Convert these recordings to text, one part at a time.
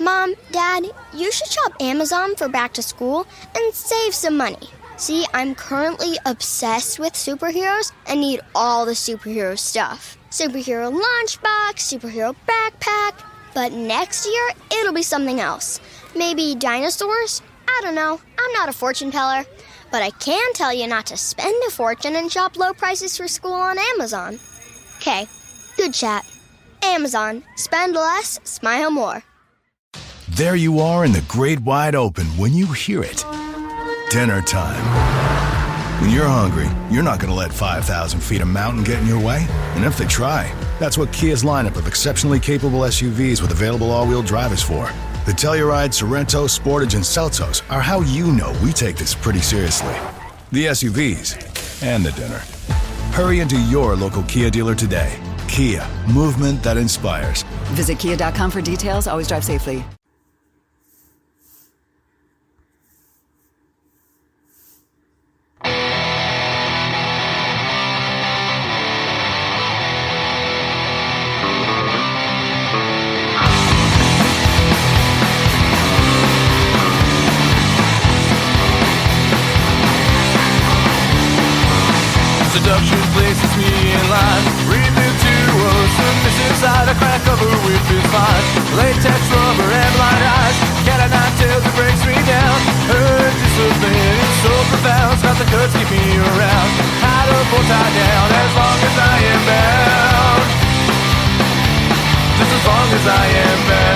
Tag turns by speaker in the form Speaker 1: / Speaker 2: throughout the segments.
Speaker 1: Mom, Dad, you should shop Amazon for back to school and save some money. See, I'm currently obsessed with superheroes and need all the superhero stuff. Superhero lunchbox, superhero backpack. But next year, it'll be something else. Maybe dinosaurs? I don't know. I'm not a fortune teller. But I can tell you not to spend a fortune and shop low prices for school on Amazon. Okay, good chat. Amazon. Spend less, smile more.
Speaker 2: There you are in the great wide open when you hear it. Dinner time. When you're hungry, you're not going to let 5,000 feet of mountain get in your way. And if they try, that's what Kia's lineup of exceptionally capable SUVs with available all-wheel drive is for. The Telluride, Sorento, Sportage, and Seltos are how you know we take this pretty seriously. The SUVs and the dinner. Hurry into your local Kia dealer today. Kia, movement that inspires.
Speaker 3: Visit kia.com for details. Always drive safely.
Speaker 4: Seduction places me in line. Breathe into a submiss inside a crack of her whip is fine. Latex, rubber, and blind eyes. Cat o' nine tails that breaks me down. Her discipline is so profound. Stop the cuts, keep me around. Tied up or tied down as long as I am bound. Just as long as I am bound.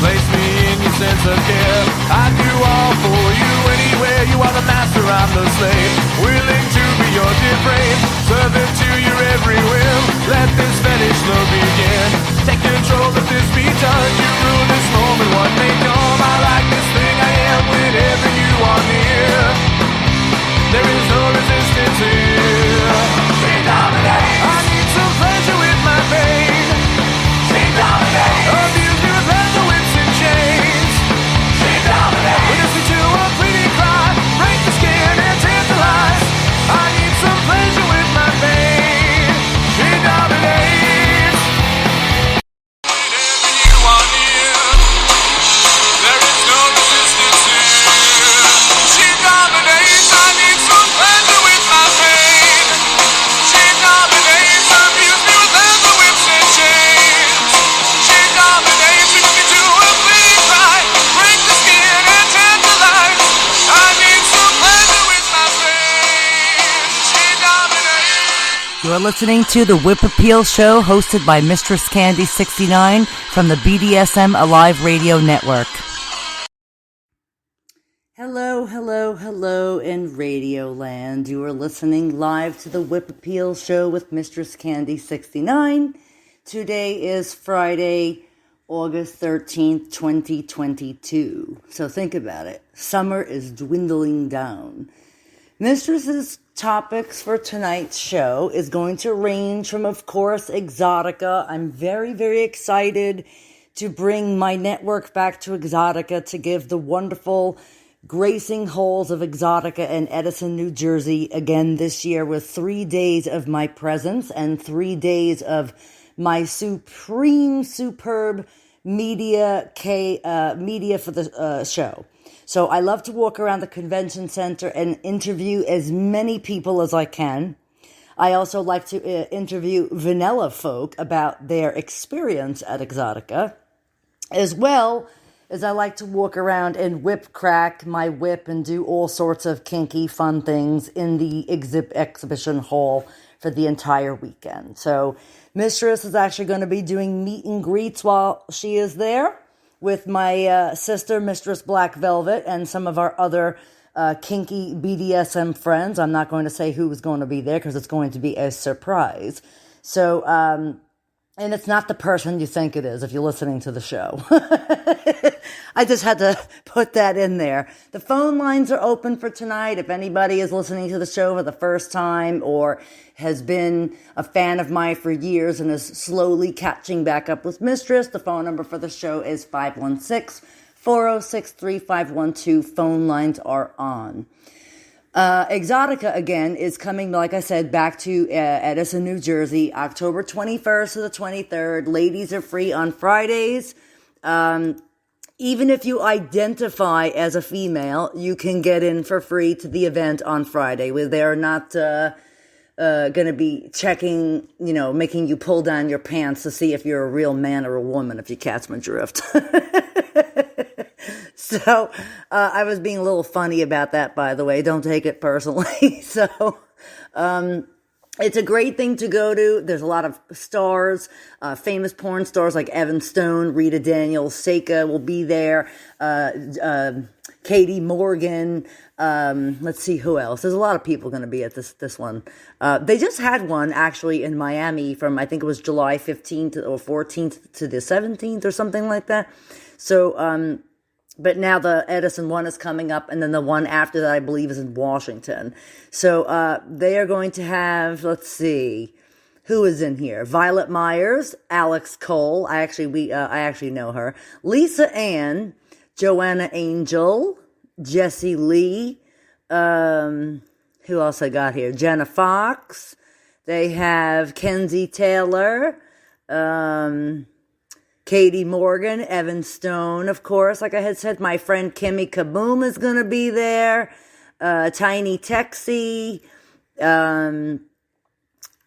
Speaker 4: Place me in your sense of care. I do all for you anywhere. You are the master, I'm the slave. Willing to be your dear frame. Servant to your every whim. Let this fetish love begin. Take control of this beat done. You rule this moment, what may come. I like this thing I am whenever you are near. There is no resistance here. She dominates. I need some pleasure with my pain. She dominates. Abuse me with leather whips and chains. She dominates. Witness me to a pleading cry. Break the skin and tantalize. I need some pleasure with my pain. She dominates. Whenever you are near, there is no resistance here. She dominates. I need some pleasure with my pain. She dominates. Abuse me with leather whips and chains. She dominates. Witness me to a pleading cry. Break the skin and tantalize. I need some pleasure with my pain. She dominates.
Speaker 5: You're listening to the Whip Appeal Show, hosted by MistressCandy69 from the BDSM Alive Radio Network. Hello, hello, hello in Radio Land. You are listening live to the Whip Appeal Show with MistressCandy69. Today is Friday, August 13th, 2022. So think about it. Summer is dwindling down. Mistress's topics for tonight's show is going to range from, of course, Exotica. I'm very, very excited to bring my network back to Exotica to give the wonderful gracing halls of Exotica in Edison, New Jersey again this year with 3 days of my presence and 3 days of my superb media for the show. So I love to walk around the convention center and interview as many people as I can. I also like to interview vanilla folk about their experience at Exotica, as well as I like to walk around and whip crack my whip and do all sorts of kinky fun things in the exhibition hall for the entire weekend. So Mistress is actually going to be doing meet and greets while she is there with my sister, Mistress Black Velvet, and some of our other kinky BDSM friends. I'm not going to say who is going to be there because it's going to be a surprise. So, and it's not the person you think it is if you're listening to the show. I just had to put that in there. The phone lines are open for tonight. If anybody is listening to the show for the first time or has been a fan of mine for years and is slowly catching back up with Mistress, the phone number for the show is 516-406-3512. Phone lines are on. Exotica, again, is coming, like I said, back to Edison, New Jersey, October 21st to the 23rd. Ladies are free on Fridays. Even if you identify as a female, you can get in for free to the event on Friday. They're not going to be checking, making you pull down your pants to see if you're a real man or a woman, if you catch my drift. So, I was being a little funny about that, by the way. Don't take it personally. So, it's a great thing to go to. There's a lot of stars, famous porn stars like Evan Stone, Rita Daniels, Seika will be there, Katie Morgan, let's see who else. There's a lot of people going to be at this one. They just had one actually in Miami from, I think it was July 15th or 14th to the 17th or something like that. So, but now the Edison one is coming up, and then the one after that, I believe, is in Washington. So they are going to have, let's see, who is in here? Violet Myers, Alex Cole. I actually know her. Lisa Ann, Joanna Angel, Jessie Lee. Who else I got here? Jenna Fox. They have Kenzie Taylor. Katie Morgan, Evan Stone, of course. Like I had said, my friend Kimmy Kaboom is going to be there. Tiny Texie. A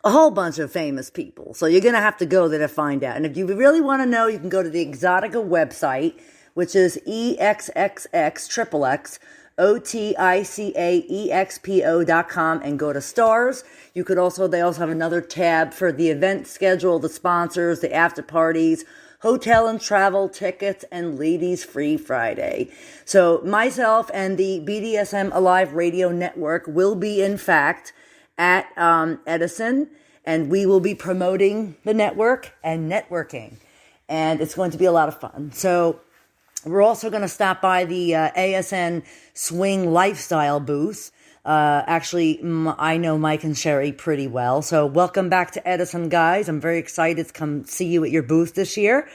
Speaker 5: whole bunch of famous people. So you're going to have to go there to find out. And if you really want to know, you can go to the Exotica website, which is EXXXXXX. OTICAEXPO.com, and go to stars. They also have another tab for the event schedule, the sponsors, the after parties, hotel and travel tickets, and ladies free Friday. So myself and the BDSM Alive Radio Network will be, in fact, at Edison, and we will be promoting the network and networking. And it's going to be a lot of fun. So we're also going to stop by the ASN Swing Lifestyle booth. I know Mike and Sherry pretty well. So welcome back to Edison, guys. I'm very excited to come see you at your booth this year.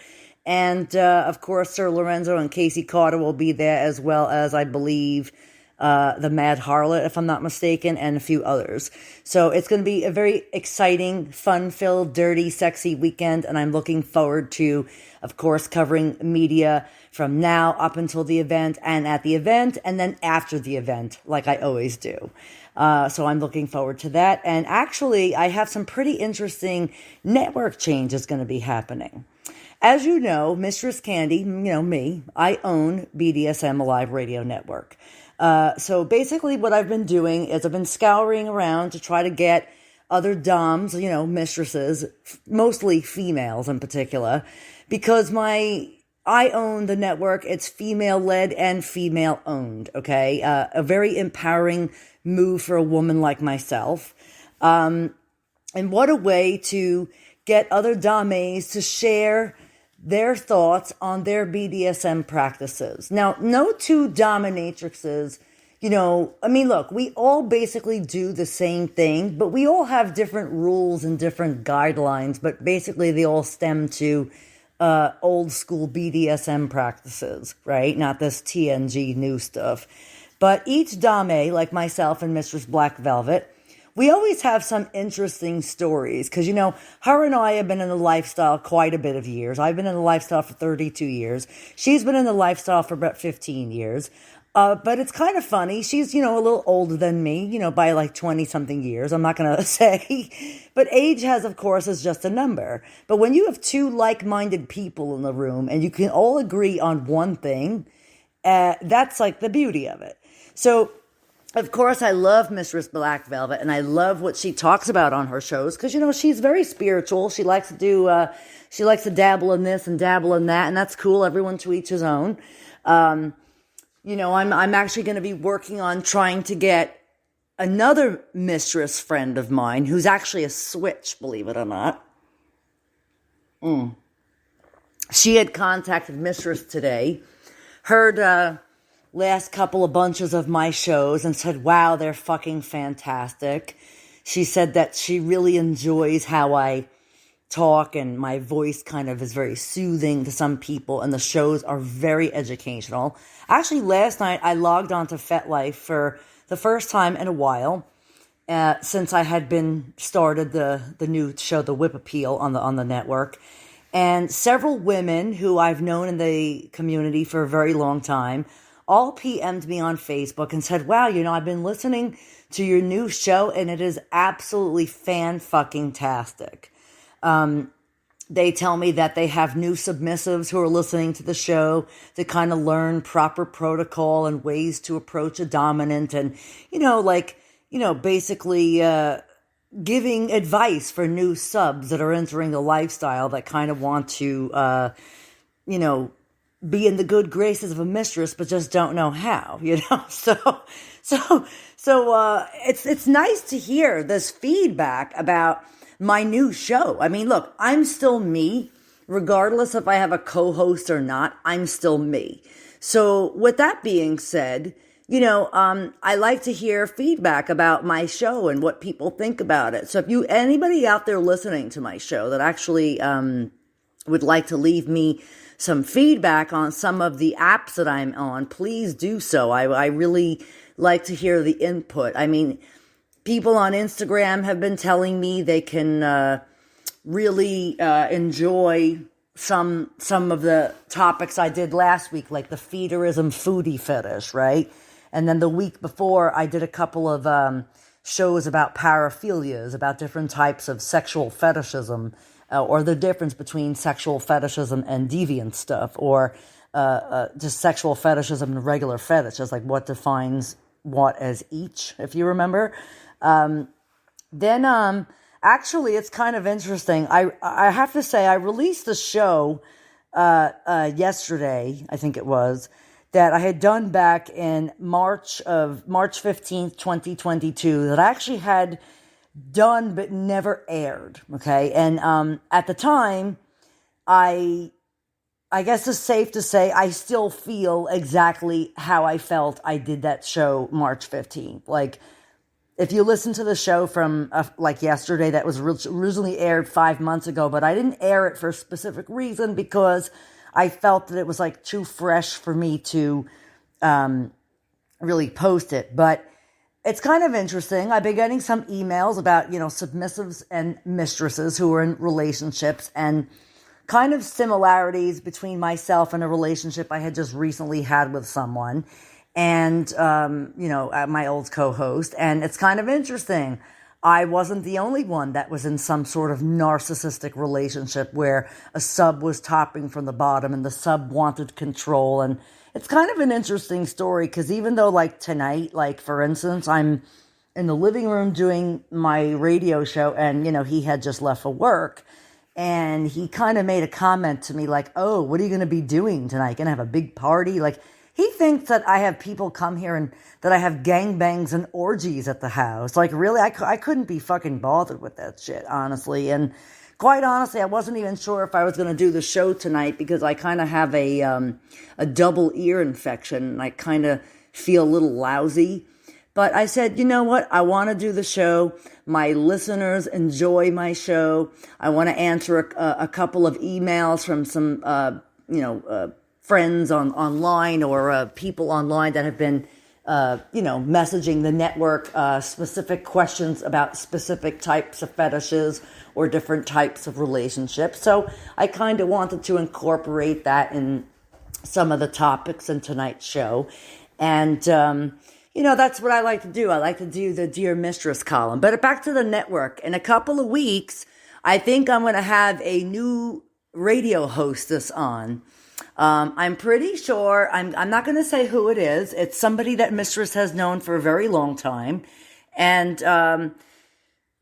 Speaker 5: And, of course, Sir Lorenzo and Casey Carter will be there, as well as, I believe, the Mad Harlot, if I'm not mistaken, and a few others. So it's going to be a very exciting, fun-filled, dirty, sexy weekend. And I'm looking forward to, of course, covering media from now up until the event, and at the event, and then after the event, like I always do. So I'm looking forward to that. And actually, I have some pretty interesting network changes going to be happening. As you know, Mistress Candy, me, I own BDSM Alive Radio Network. So basically what I've been doing is I've been scouring around to try to get other doms, mistresses, mostly females in particular, because I own the network. It's female-led and female-owned, okay? A very empowering move for a woman like myself. And what a way to get other dames to share their thoughts on their BDSM practices. Now, no two dominatrixes, look, we all basically do the same thing, but we all have different rules and different guidelines, but basically they all stem to old school BDSM practices, right? Not this TNG new stuff. But each dame, like myself and Mistress Black Velvet, we always have some interesting stories because, her and I have been in the lifestyle quite a bit of years. I've been in the lifestyle for 32 years. She's been in the lifestyle for about 15 years. But it's kind of funny. She's, a little older than me, by like 20 something years. I'm not going to say, but age of course, is just a number. But when you have two like-minded people in the room and you can all agree on one thing, that's like the beauty of it. So, of course, I love Mistress Black Velvet, and I love what she talks about on her shows because, she's very spiritual. She likes to do, she likes to dabble in this and dabble in that, and that's cool. Everyone to each his own. I'm actually going to be working on trying to get another mistress friend of mine who's actually a switch, believe it or not. She had contacted Mistress today, heard last couple of bunches of my shows and said, wow, they're fucking fantastic. She said that she really enjoys how I talk and my voice kind of is very soothing to some people, and the shows are very educational. Actually, last night I logged on to FetLife for the first time in a while since I had been started the new show, The Whip Appeal, on the network. And several women who I've known in the community for a very long time all PM'd me on Facebook and said, wow, I've been listening to your new show and it is absolutely fan-fucking-tastic. They tell me that they have new submissives who are listening to the show to kind of learn proper protocol and ways to approach a dominant and, basically giving advice for new subs that are entering the lifestyle that kind of want to, be in the good graces of a mistress, but just don't know how, So it's nice to hear this feedback about my new show. I mean, look, I'm still me, regardless if I have a co-host or not. I'm still me. So with that being said, I like to hear feedback about my show and what people think about it. So if anybody out there listening to my show that actually would like to leave me some feedback on some of the apps that I'm on, please do so. I really like to hear the input. I mean, people on Instagram have been telling me they can really enjoy some of the topics I did last week, like the feederism foodie fetish, right? And then the week before, I did a couple of shows about paraphilias, about different types of sexual fetishism, or the difference between sexual fetishism and deviant stuff, or just sexual fetishism and regular fetishes, like what defines what as each, if you remember. Actually, it's kind of interesting. I have to say, I released a show yesterday, I think it was, that I had done back in March 15th, 2022, that I actually had done but never aired, okay? And at the time, I guess it's safe to say I still feel exactly how I felt I did that show March 15th. Like, if you listen to the show from yesterday, that was originally aired 5 months ago, but I didn't air it for a specific reason because I felt that it was too fresh for me to really post it. But it's kind of interesting. I've been getting some emails about, submissives and mistresses who are in relationships and kind of similarities between myself and a relationship I had just recently had with someone and, my old co-host. And it's kind of interesting. I wasn't the only one that was in some sort of narcissistic relationship where a sub was topping from the bottom and the sub wanted control. And it's kind of an interesting story because even though tonight, for instance, I'm in the living room doing my radio show and, he had just left for work and he kind of made a comment to me oh, what are you going to be doing tonight? Going to have a big party? He thinks that I have people come here and that I have gangbangs and orgies at the house. Really, I couldn't be fucking bothered with that shit, honestly. And quite honestly, I wasn't even sure if I was going to do the show tonight because I kind of have a double ear infection. I kind of feel a little lousy. But I said, you know what? I want to do the show. My listeners enjoy my show. I want to answer a couple of emails from some, friends online or people online that have been, messaging the network specific questions about specific types of fetishes or different types of relationships. So I kind of wanted to incorporate that in some of the topics in tonight's show. And, that's what I like to do. I like to do the Dear Mistress column. But back to the network. In a couple of weeks, I think I'm going to have a new radio hostess on. I'm pretty sure, I'm not going to say who it is. It's somebody that Mistress has known for a very long time. And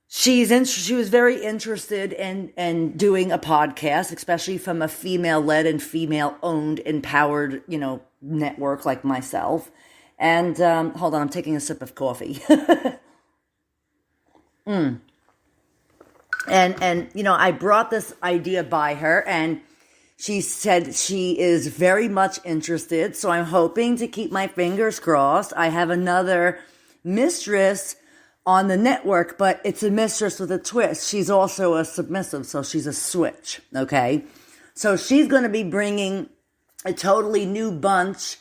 Speaker 5: she was very interested in doing a podcast, especially from a female-led and female-owned, empowered, network like myself. And hold on, I'm taking a sip of coffee. And I brought this idea by her, and she said she is very much interested, so I'm hoping to keep my fingers crossed. I have another mistress on the network, but it's a mistress with a twist. She's also a submissive, so she's a switch, okay? So she's going to be bringing a totally new bunch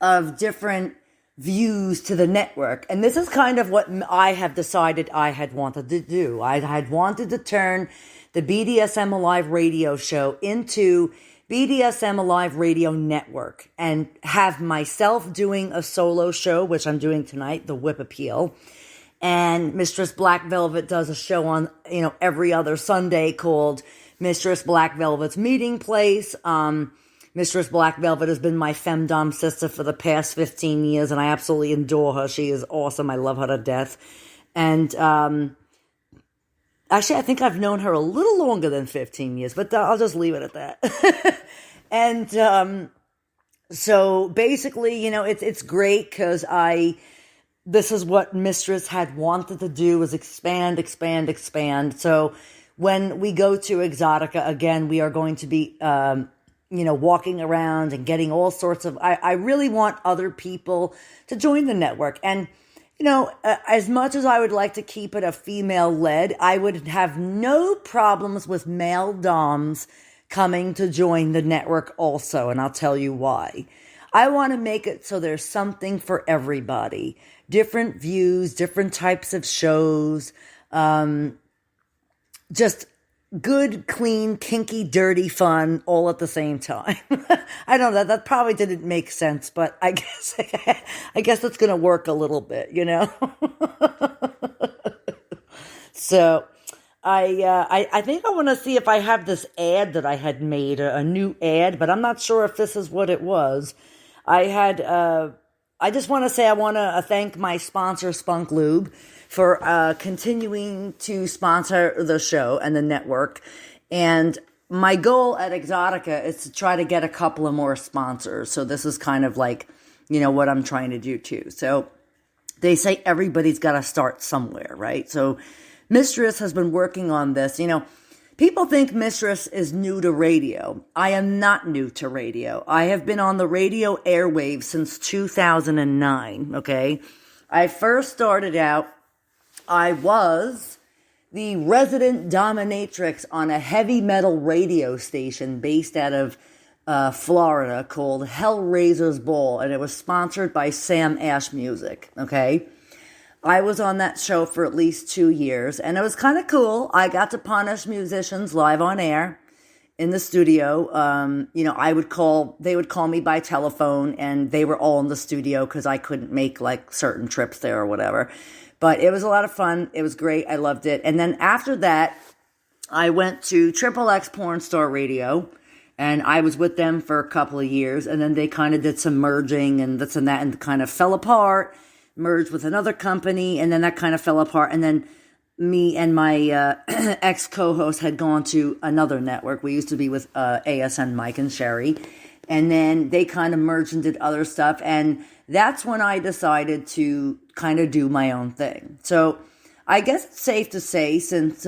Speaker 5: of different views to the network. And this is kind of what I have decided I had wanted to do. I had wanted to turn the BDSM Alive radio show into BDSM Alive Radio Network and have myself doing a solo show, which I'm doing tonight, The Whip Appeal. And Mistress Black Velvet does a show on, every other Sunday called Mistress Black Velvet's Meeting Place. Mistress Black Velvet has been my femdom sister for the past 15 years, and I absolutely adore her. She is awesome. I love her to death. And actually, I think I've known her a little longer than 15 years, but I'll just leave it at that. And so basically, it's great because this is what Mistress had wanted to do, was expand. So when we go to Exotica, again, we are going to be, walking around and getting all sorts of, I really want other people to join the network. And, as much as I would like to keep it a female-led, I would have no problems with male doms coming to join the network also, and I'll tell you why. I want to make it so there's something for everybody. Different views, different types of shows, just good, clean, kinky, dirty fun all at the same time. I don't know, that probably didn't make sense, but I guess it's going to work a little bit, So I think I want to see if I have this ad that I had made, a new ad, but I'm not sure if this is what it was. I just want to say I want to thank my sponsor, Spunk Lube, for continuing to sponsor the show and the network. And my goal at Exotica is to try to get a couple of more sponsors. So this is kind of like, what I'm trying to do too. So they say everybody's got to start somewhere, right? So Mistress has been working on this. People think Mistress is new to radio. I am not new to radio. I have been on the radio airwaves since 2009, okay? I first started out, I was the resident dominatrix on a heavy metal radio station based out of Florida called Hellraiser's Ball, and it was sponsored by Sam Ash Music, okay? I was on that show for at least 2 years, and it was kind of cool. I got to punish musicians live on air in the studio. They would call me by telephone, and they were all in the studio because I couldn't make like certain trips there or whatever. But it was a lot of fun. It was great. I loved it. And then after that, I went to Triple X Porn Star Radio, and I was with them for a couple of years. And then they kind of did some merging and this and that, and kind of fell apart, merged with another company, and then that kind of fell apart. And then me and my ex-co-host had gone to another network. We used to be with ASN Mike and Sherry. And then they kind of merged and did other stuff. And that's when I decided to kind of do my own thing. So I guess it's safe to say since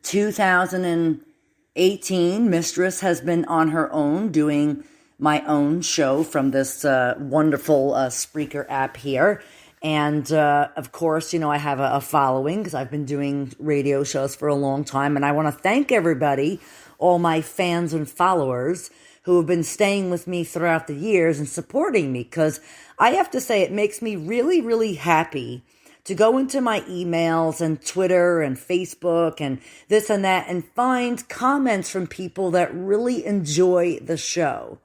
Speaker 5: 2018, Mistress has been on her own doing my own show from this wonderful Spreaker app here. And, of course, I have a following because I've been doing radio shows for a long time. And I want to thank everybody, all my fans and followers who have been staying with me throughout the years and supporting me, because I have to say it makes me really, really happy to go into my emails and Twitter and Facebook and this and that and find comments from people that really enjoy the show.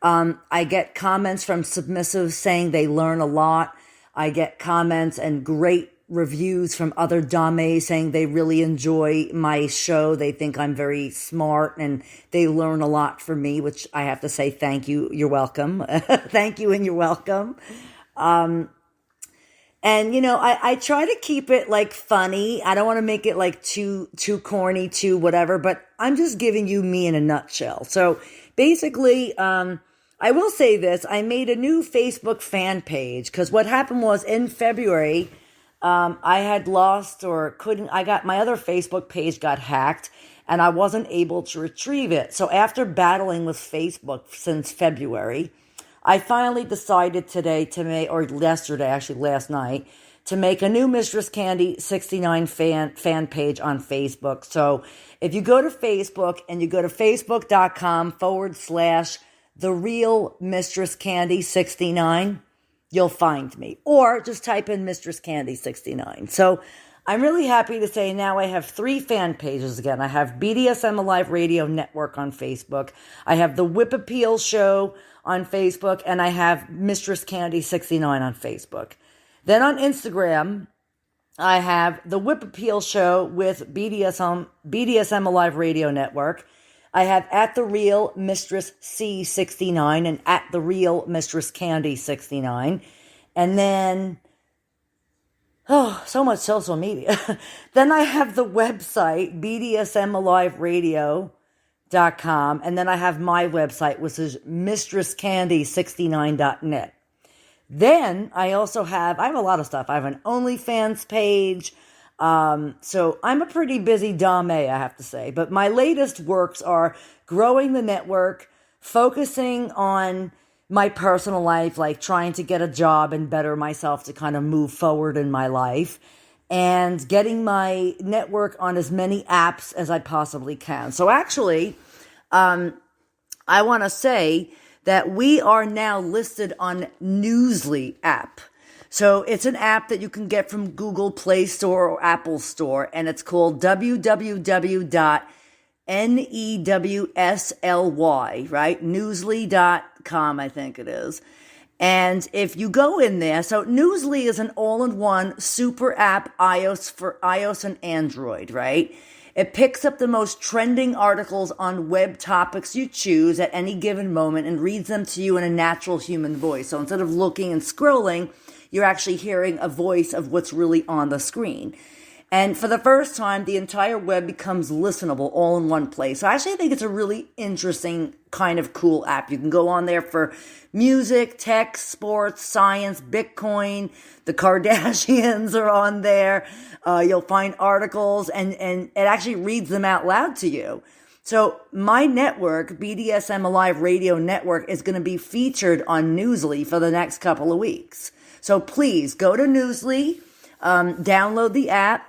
Speaker 5: I get comments from submissives saying they learn a lot. I get comments and great reviews from other dames saying they really enjoy my show. They think I'm very smart and they learn a lot from me, which I have to say thank you. You're welcome. Thank you and you're welcome. And, I try to keep it like funny. I don't want to make it like too corny, too whatever, but I'm just giving you me in a nutshell. So basically, I will say this. I made a new Facebook fan page because what happened was in February, I had lost my other Facebook page got hacked and I wasn't able to retrieve it. So after battling with Facebook since February, I finally decided last night, to make a new MistressCandy69 fan page on Facebook. So if you go to Facebook and you go to facebook.com/the The Real Mistress Candy69, you'll find me. Or just type in Mistress Candy69. So I'm really happy to say now I have 3 fan pages again. I have BDSM Alive Radio Network on Facebook. I have the Whip Appeal Show on Facebook. And I have Mistress Candy69 on Facebook. Then on Instagram, I have the Whip Appeal Show with BDSM Alive Radio Network. I have at the Real Mistress C69 and at the Real Mistress Candy69. And then, so much social media. Then I have the website, BDSMAliveRadio.com. And then I have my website, which is MistressCandy69.net. Then I have a lot of stuff. I have an OnlyFans page. So I'm a pretty busy dame, I have to say. But my latest works are growing the network, focusing on my personal life, like trying to get a job and better myself to kind of move forward in my life, and getting my network on as many apps as I possibly can. So actually, I want to say that we are now listed on Newsly app. So it's an app that you can get from Google Play Store or Apple Store, and it's called www.newsly, right? Newsly.com, I think it is. And if you go in there, so Newsly is an all-in-one super app for iOS and Android, right? It picks up the most trending articles on web topics you choose at any given moment and reads them to you in a natural human voice. So instead of looking and scrolling, you're actually hearing a voice of what's really on the screen. And for the first time, the entire web becomes listenable all in one place. So I actually think it's a really interesting kind of cool app. You can go on there for music, tech, sports, science, Bitcoin. The Kardashians are on there. You'll find articles and it actually reads them out loud to you. So my network, BDSM Alive Radio Network, is going to be featured on Newsly for the next couple of weeks. So please go to Newsly, download the app.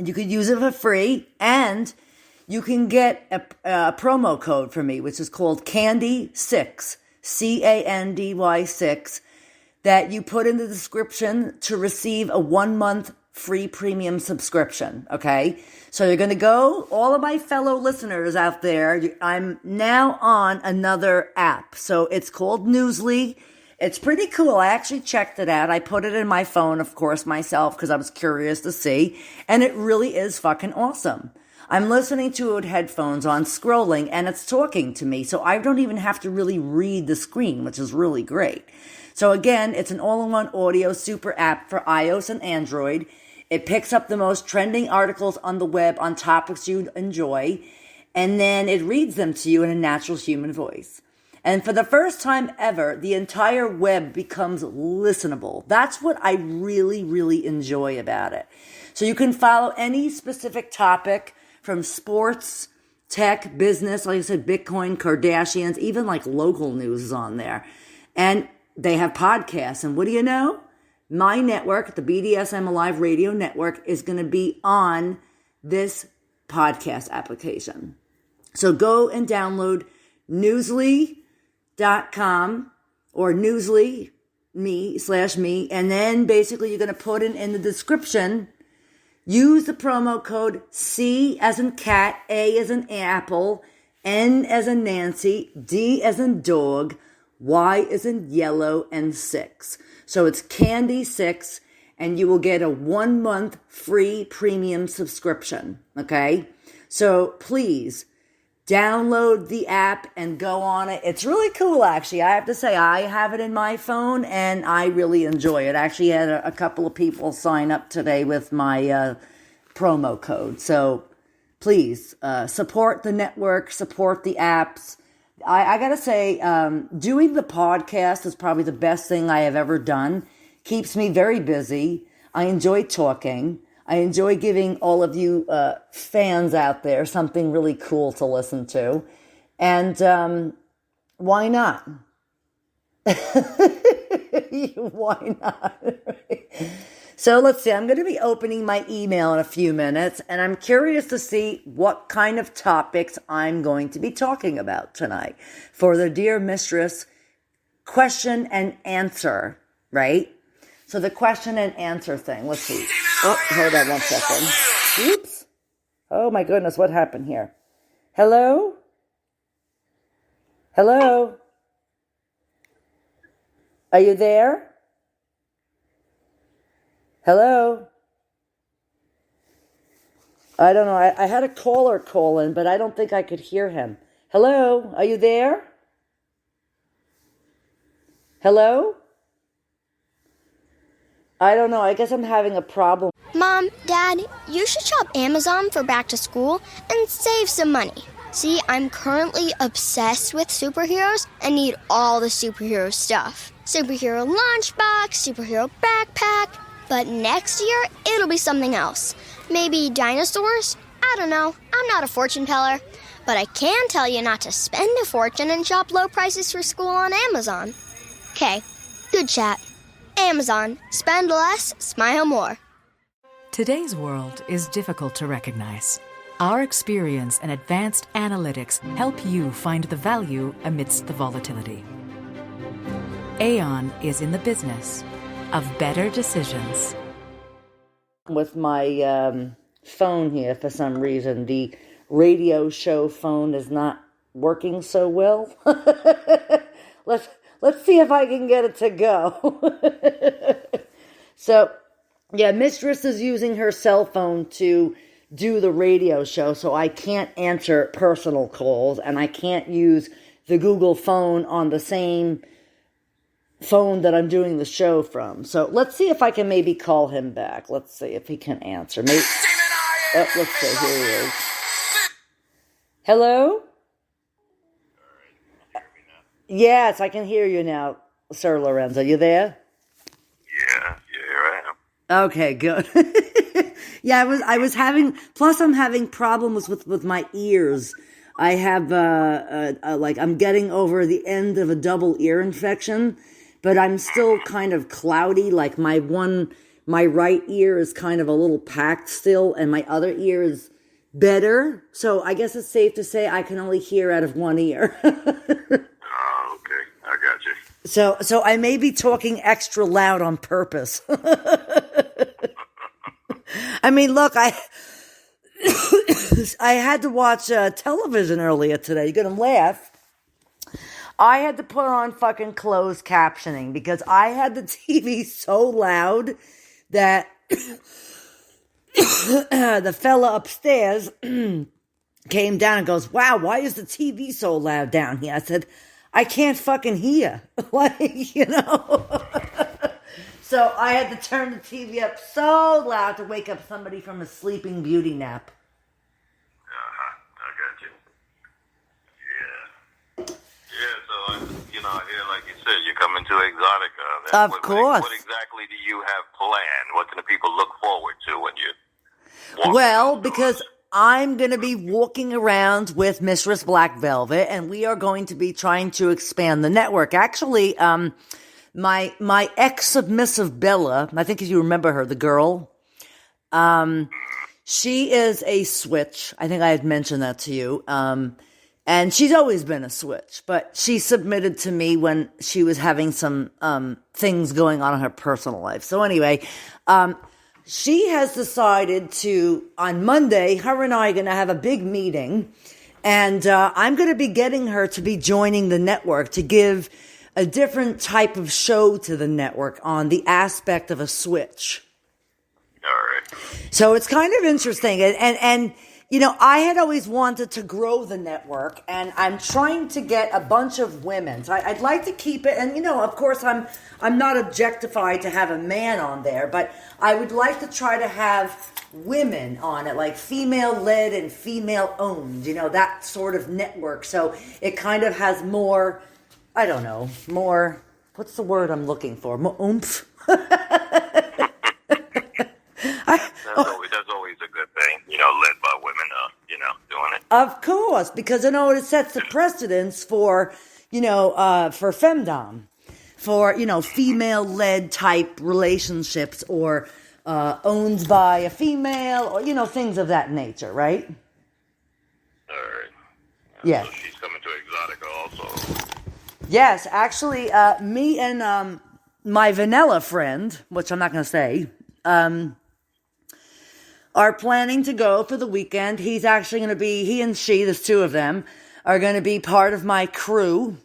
Speaker 5: You could use it for free, and you can get a promo code for me, which is called Candy6, Candy 6, that you put in the description to receive a 1-month free premium subscription, okay? So you're going to go, all of my fellow listeners out there, I'm now on another app. So it's called Newsly. It's pretty cool. I actually checked it out. I put it in my phone, of course, myself, because I was curious to see. And it really is fucking awesome. I'm listening to it with headphones on, scrolling, and it's talking to me. So I don't even have to really read the screen, which is really great. So again, it's an all-in-one audio super app for iOS and Android. It picks up the most trending articles on the web on topics you enjoy. And then it reads them to you in a natural human voice. And for the first time ever, the entire web becomes listenable. That's what I really, really enjoy about it. So you can follow any specific topic from sports, tech, business, like I said, Bitcoin, Kardashians, even like local news is on there. And they have podcasts. And what do you know? My network, the BDSM Alive Radio Network, is going to be on this podcast application. So go and download Newsly.com or Newsly me, and then basically you're going to put in the description, use the promo code C as in cat, A as in apple, N as in Nancy, D as in dog, Y as in yellow, and 6. So it's Candy 6, and you will get a 1-month free premium subscription. Okay? So please download the app and go on it. It's really cool, actually. I have to say, I have it in my phone, and I really enjoy it. I actually had a couple of people sign up today with my promo code. So please support the network, support the apps. I got to say, doing the podcast is probably the best thing I have ever done. Keeps me very busy. I enjoy talking. I enjoy giving all of you fans out there something really cool to listen to. And why not? Why not? So let's see, I'm going to be opening my email in a few minutes, and I'm curious to see what kind of topics I'm going to be talking about tonight for the Dear Mistress question and answer, right? So the question and answer thing, let's see. Oh, hold on 1 second. Oops. Oh my goodness, what happened here? Hello? Hello? Are you there? Hello? I don't know. I had a caller call in, but I don't think I could hear him. Hello? Are you there? Hello? I don't know. I guess I'm having a problem.
Speaker 1: Mom, Dad, you should shop Amazon for back to school and save some money. See, I'm currently obsessed with superheroes and need all the superhero stuff. Superhero lunchbox, superhero backpack. But next year, it'll be something else. Maybe dinosaurs? I don't know. I'm not a fortune teller. But I can tell you not to spend a fortune and shop low prices for school on Amazon. Okay, good chat. Amazon. Spend less, smile more.
Speaker 6: Today's world is difficult to recognize. Our experience and advanced analytics help you find the value amidst the volatility. Aon is in the business of better decisions.
Speaker 5: With my phone here, for some reason, the radio show phone is not working so well. Let's see if I can get it to go. So, yeah, Mistress is using her cell phone to do the radio show, so I can't answer personal calls, and I can't use the Google phone on the same phone that I'm doing the show from. So let's see if I can maybe call him back. Let's see if he can answer. Maybe. Oh, let's see. Here he is. Hello? Yes, I can hear you now, Sir Lorenzo. You there?
Speaker 7: Yeah, here I am.
Speaker 5: Okay, good. Yeah, I was having. Plus, I'm having problems with my ears. I have I'm getting over the end of a double ear infection, but I'm still kind of cloudy. Like my right ear is kind of a little packed still, and my other ear is better. So I guess it's safe to say I can only hear out of one ear.
Speaker 7: Oh, okay. I got you.
Speaker 5: So I may be talking extra loud on purpose. I mean, look, I had to watch television earlier today. You're going to laugh. I had to put on fucking closed captioning because I had the TV so loud that the fella upstairs came down and goes, "Wow, why is the TV so loud down here?" I said, "I can't fucking hear." So I had to turn the TV up so loud to wake up somebody from a sleeping beauty nap.
Speaker 7: I got you. Yeah. Yeah, so, here, like you said, you're coming to Exotica.
Speaker 5: Of course.
Speaker 7: What exactly do you have planned? What can the people look forward to when you...
Speaker 5: Well, because I'm going to be walking around with Mistress Black Velvet, and we are going to be trying to expand the network. Actually, my ex-submissive Bella, I think if you remember her, the girl, she is a switch. I think I had mentioned that to you. And she's always been a switch, but she submitted to me when she was having some things going on in her personal life. So anyway, she has decided to, on Monday, her and I are going to have a big meeting, and I'm going to be getting her to be joining the network to give a different type of show to the network on the aspect of a switch.
Speaker 7: All right.
Speaker 5: So it's kind of interesting. And I had always wanted to grow the network, and I'm trying to get a bunch of women. So I'd like to keep it. And, of course, I'm not objectified to have a man on there, but I would like to try to have women on it, like female-led and female-owned, that sort of network. So it kind of has more, I don't know, more, what's the word I'm looking for? More oomph?
Speaker 7: That's always a good thing, led by women, doing it.
Speaker 5: Of course, because, it sets the precedence for, for femdom, for, female-led type relationships or owned by a female, or, things of that nature, right?
Speaker 7: All right.
Speaker 5: Yes.
Speaker 7: So she's coming to Exotica also.
Speaker 5: Yes, actually, me and my vanilla friend, which I'm not going to say, are planning to go for the weekend. He's actually going to be, he and she, there's two of them, are going to be part of my crew.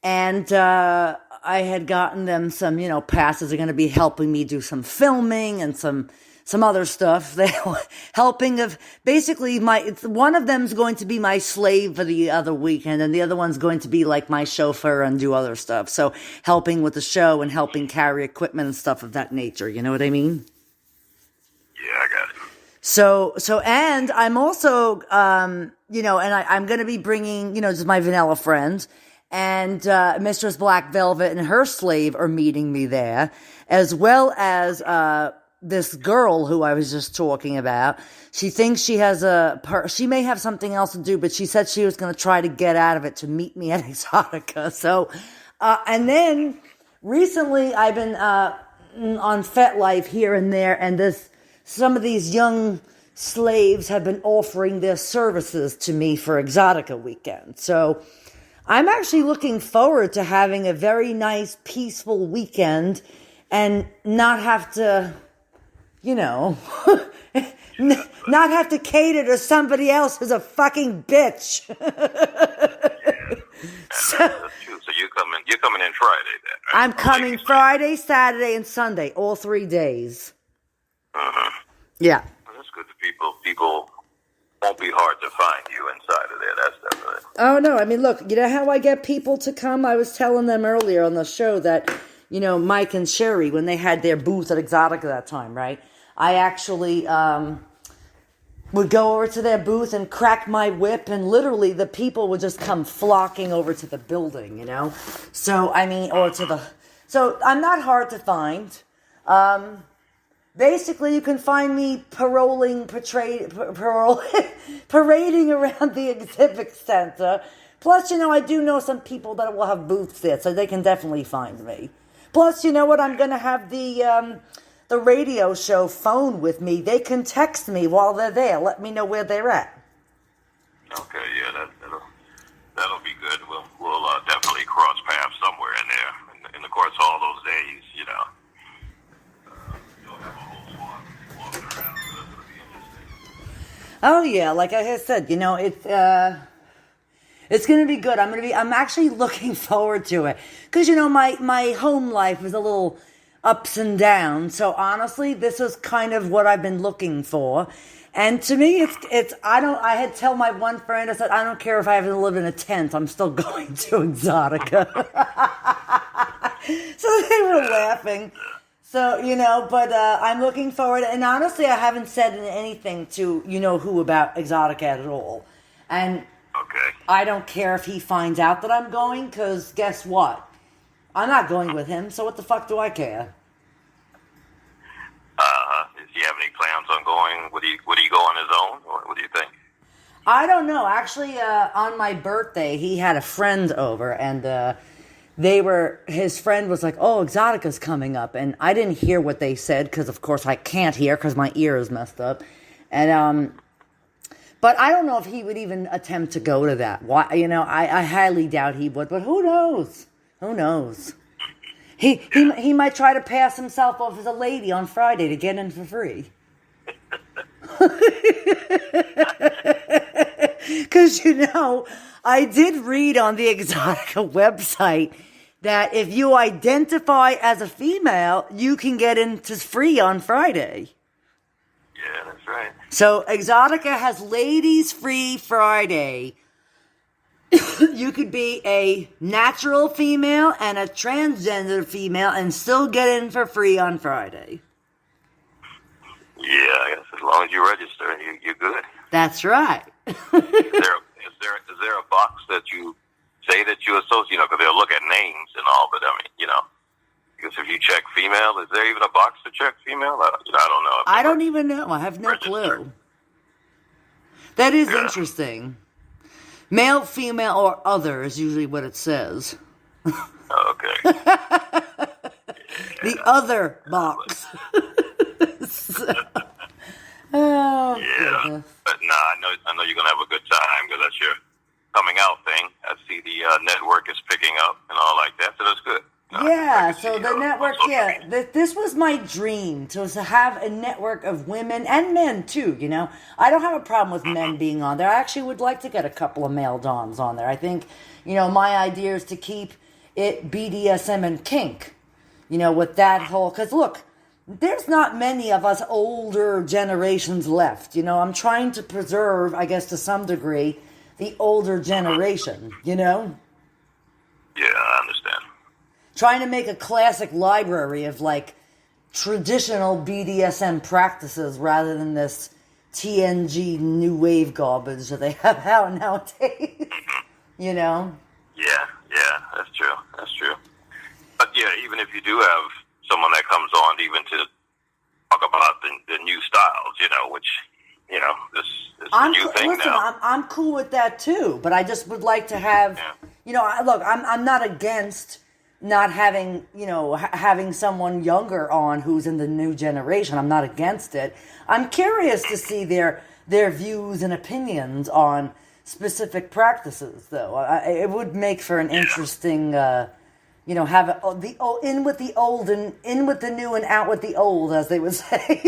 Speaker 5: And I had gotten them some, passes. Are going to be helping me do some filming and some other stuff. They're helping basically one of them's going to be my slave for the other weekend, and the other one's going to be like my chauffeur and do other stuff. So helping with the show and helping carry equipment and stuff of that nature. You know what I mean?
Speaker 7: Yeah, I got it.
Speaker 5: So, and I'm also, and I'm going to be bringing, just my vanilla friend, and Mistress Black Velvet and her slave are meeting me there, as well as this girl who I was just talking about. She thinks she has she may have something else to do, but she said she was going to try to get out of it to meet me at Exotica. So, and then recently I've been on FetLife here and there, and some of these young slaves have been offering their services to me for Exotica weekend. So I'm actually looking forward to having a very nice, peaceful weekend and not have to, not have to cater to somebody else who's a fucking bitch.
Speaker 7: So you're coming in Friday then, right?
Speaker 5: I'm coming Friday, Saturday, and Sunday, all 3 days.
Speaker 7: Uh-huh.
Speaker 5: Yeah.
Speaker 7: Well, that's good. People won't be hard to find you inside of there. That's definitely.
Speaker 5: Oh, no. I mean, look, you know how I get people to come? I was telling them earlier on the show that, Mike and Sherry, when they had their booth at Exotica that time, right? I actually would go over to their booth and crack my whip, and literally the people would just come flocking over to the building, So, so I'm not hard to find. Basically, you can find me parading around the exhibit center. Plus, I do know some people that will have booths there, so they can definitely find me. Plus, you know what? I'm going to have the radio show phone with me. They can text me while they're there. Let me know where they're at.
Speaker 7: Okay, yeah, that'll be good. We'll definitely cross paths somewhere in there. And of course, all those days, you'll have a whole squad walking around, so that's going to be interesting.
Speaker 5: Oh yeah, like I said, it's going to be good. I'm actually looking forward to it. Because, my home life is a little ups and downs. So honestly, this is kind of what I've been looking for. And to me, I had told my one friend, I said, I don't care if I have to live in a tent, I'm still going to Exotica. So they were laughing. So, but I'm looking forward. And honestly, I haven't said anything to, who about Exotica at all. And
Speaker 7: okay.
Speaker 5: I don't care if he finds out that I'm going, because guess what? I'm not going with him, so what the fuck do I care?
Speaker 7: Does he have any plans on going? Would he go on his own, or what do you think?
Speaker 5: I don't know. Actually, on my birthday, he had a friend over, and his friend was like, oh, Exotica's coming up, and I didn't hear what they said, because of course I can't hear, because my ear is messed up, and, but I don't know if he would even attempt to go to that. Why? I highly doubt he would, but who knows? Who knows? He might try to pass himself off as a lady on Friday to get in for free. Because, I did read on the Exotica website that if you identify as a female, you can get into free on Friday.
Speaker 7: Yeah, that's right.
Speaker 5: So Exotica has Ladies Free Friday. You could be a natural female and a transgender female and still get in for free on Friday.
Speaker 7: Yeah, I guess as long as you register, you're good.
Speaker 5: That's right.
Speaker 7: Is there a box that you say that you associate? Because they'll look at names and all, but because if you check female, is there even a box to check female? I don't know.
Speaker 5: I don't even know. I have no clue. That is interesting. Male, female, or other is usually what it says.
Speaker 7: Okay.
Speaker 5: The other box. Oh,
Speaker 7: Yeah,
Speaker 5: goodness.
Speaker 7: but I know you're gonna have a good time because that's your coming out thing. I see the network is picking up and all like that, so that's good.
Speaker 5: Yeah,
Speaker 7: I can
Speaker 5: so
Speaker 7: see,
Speaker 5: the
Speaker 7: on
Speaker 5: network,
Speaker 7: social
Speaker 5: yeah,
Speaker 7: media.
Speaker 5: this was my dream, to have a network of women and men too, you know. I don't have a problem with men being on there. I actually would like to get a couple of male doms on there. I think, my idea is to keep it BDSM and kink, with that whole, because look, there's not many of us older generations left, I'm trying to preserve, I guess to some degree, the older generation,
Speaker 7: Yeah, I understand.
Speaker 5: trying to make a classic library of like traditional BDSM practices rather than this TNG new wave garbage that they have out nowadays.
Speaker 7: Yeah, that's true. That's true. But yeah, even if you do have someone that comes on even to talk about the new styles, which, this is the new thing
Speaker 5: listen,
Speaker 7: now.
Speaker 5: I'm cool with that too, but I just would like to have, look, I'm not against not having, having someone younger on who's in the new generation. I'm not against it. I'm curious to see their views and opinions on specific practices, though. It would make for an interesting, have in with the old and in with the new and out with the old, as they would say.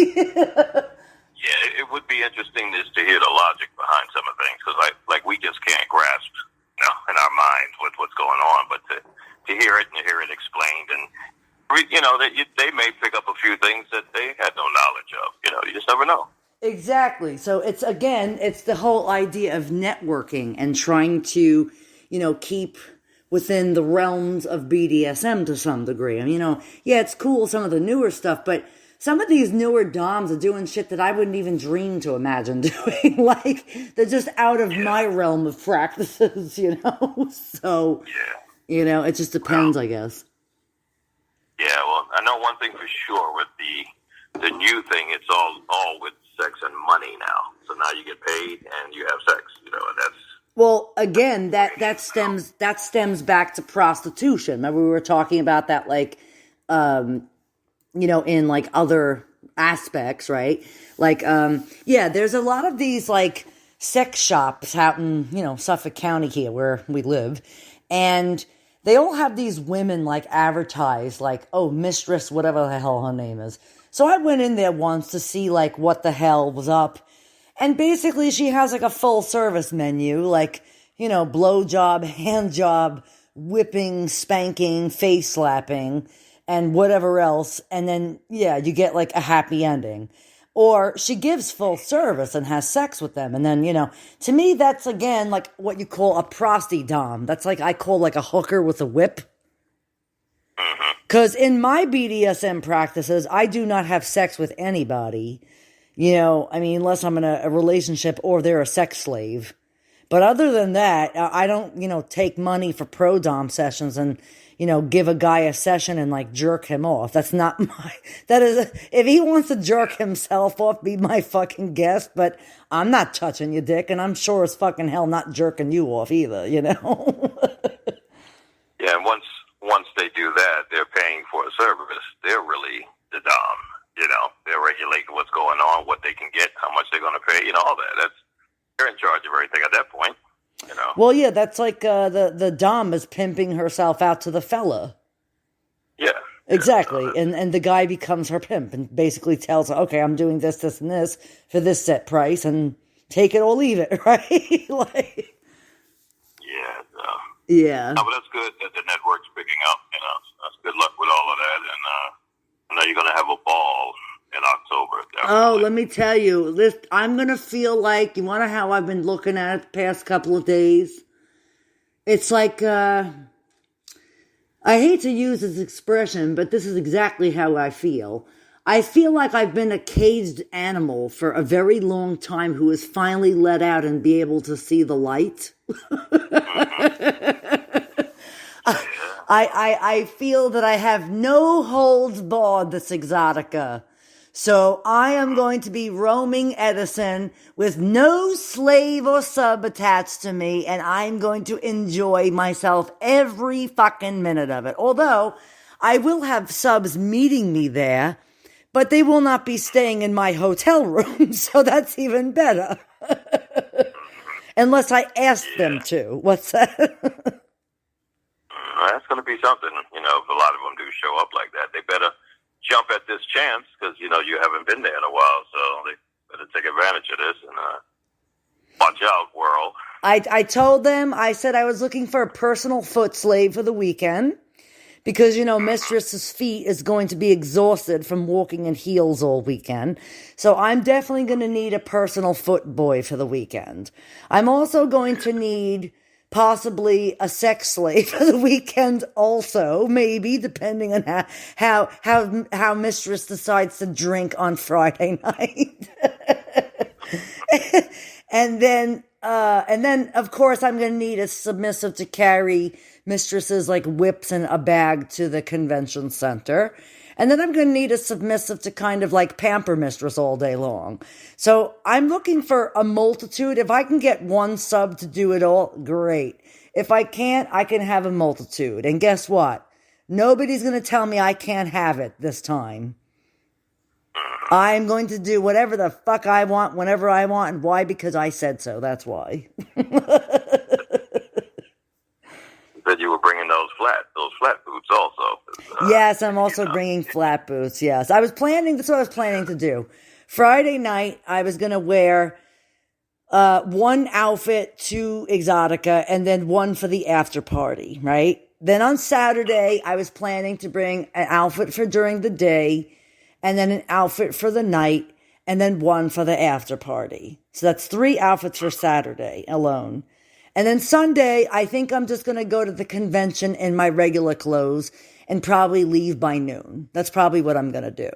Speaker 7: Yeah, it would be interesting just to hear the logic behind some of the things because, like we just can't grasp, in our minds what's going on. But to hear it and hear it explained, and they may pick up a few things that they had no knowledge of. You just never know.
Speaker 5: Exactly. So it's the whole idea of networking and trying to, keep within the realms of BDSM to some degree. I mean, yeah, it's cool, some of the newer stuff, but some of these newer doms are doing shit that I wouldn't even dream to imagine doing. Like, they're just out of my realm of practices, So, it just depends, I guess.
Speaker 7: Yeah, well, I know one thing for sure with the new thing, it's all with sex and money now. So now you get paid and you have sex, and that's...
Speaker 5: Well, again, that stems back to prostitution. Remember we were talking about that, like, in like other aspects, right? Like, there's a lot of these like sex shops out in, Suffolk County here where we live. And they all have these women like advertised, like, oh, mistress, whatever the hell her name is. So I went in there once to see like what the hell was up. And basically she has like a full service menu, like, blowjob, hand job, whipping, spanking, face slapping, and whatever else. And then, you get like a happy ending. Or she gives full service and has sex with them. And then, to me, that's again like what you call a prosty dom. That's like, I call like a hooker with a whip. Because in my BDSM practices, I do not have sex with anybody. Unless I'm in a relationship or they're a sex slave. But other than that, I don't, take money for pro dom sessions and, give a guy a session and like jerk him off. That's not if he wants to jerk himself off, be my fucking guest, but I'm not touching your dick and I'm sure as fucking hell not jerking you off either,
Speaker 7: Yeah, and once they do that, they're paying for a service. They're really the dom, they're regulating what's going on, what they can get, how much they're going to pay, all that. They're in charge of everything at that point.
Speaker 5: Well, yeah, that's like the dom is pimping herself out to the fella.
Speaker 7: Yeah.
Speaker 5: Exactly. And the guy becomes her pimp and basically tells her, okay, I'm doing this, this, and this for this set price and take it or leave it, right? like, yeah.
Speaker 7: No, but that's good that the network's picking up, That's good luck with all of that. And I know you're going to have a ball in October. Definitely.
Speaker 5: Oh, let me tell you, I'm going to feel like, you want to know how I've been looking at it the past couple of days? It's like, I hate to use this expression, but this is exactly how I feel. I feel like I've been a caged animal for a very long time who is finally let out and be able to see the light. I feel that I have no holds barred this Exotica. So I am going to be roaming Edison with no slave or sub attached to me, and I'm going to enjoy myself every fucking minute of it. Although I will have subs meeting me there, but they will not be staying in my hotel room, so that's even better. Unless I ask them to. What's that?
Speaker 7: That's going to be something, you know, if a lot of them do show up like that. They better jump at this chance because, you know, you haven't been there in a while, so they better take advantage of this and watch out, world.
Speaker 5: I told them, I said I was looking for a personal foot slave for the weekend because, you know, Mistress's feet is going to be exhausted from walking in heels all weekend. So I'm definitely going to need a personal foot boy for the weekend. I'm also going to need possibly a sex slave for the weekend also, maybe, depending on how Mistress decides to drink on Friday night. And then, of course, I'm going to need a submissive to carry Mistress's, like, whips and a bag to the convention center. And then I'm going to need a submissive to kind of, like, pamper Mistress all day long. So I'm looking for a multitude. If I can get one sub to do it all, great. If I can't, I can have a multitude. And guess what? Nobody's going to tell me I can't have it this time. I'm going to do whatever the fuck I want, whenever I want, and why? Because I said so. That's why.
Speaker 7: You said you were bringing those flat boots also.
Speaker 5: Yes, I'm also bringing flat boots. Yes, that's what I was planning to do. Friday night, I was going to wear one outfit to Exotica and then one for the after party, right? Then on Saturday, I was planning to bring an outfit for during the day and then an outfit for the night, and then one for the after party. So that's 3 outfits for Saturday alone. And then Sunday, I think I'm just going to go to the convention in my regular clothes and probably leave by noon. That's probably what I'm going to do.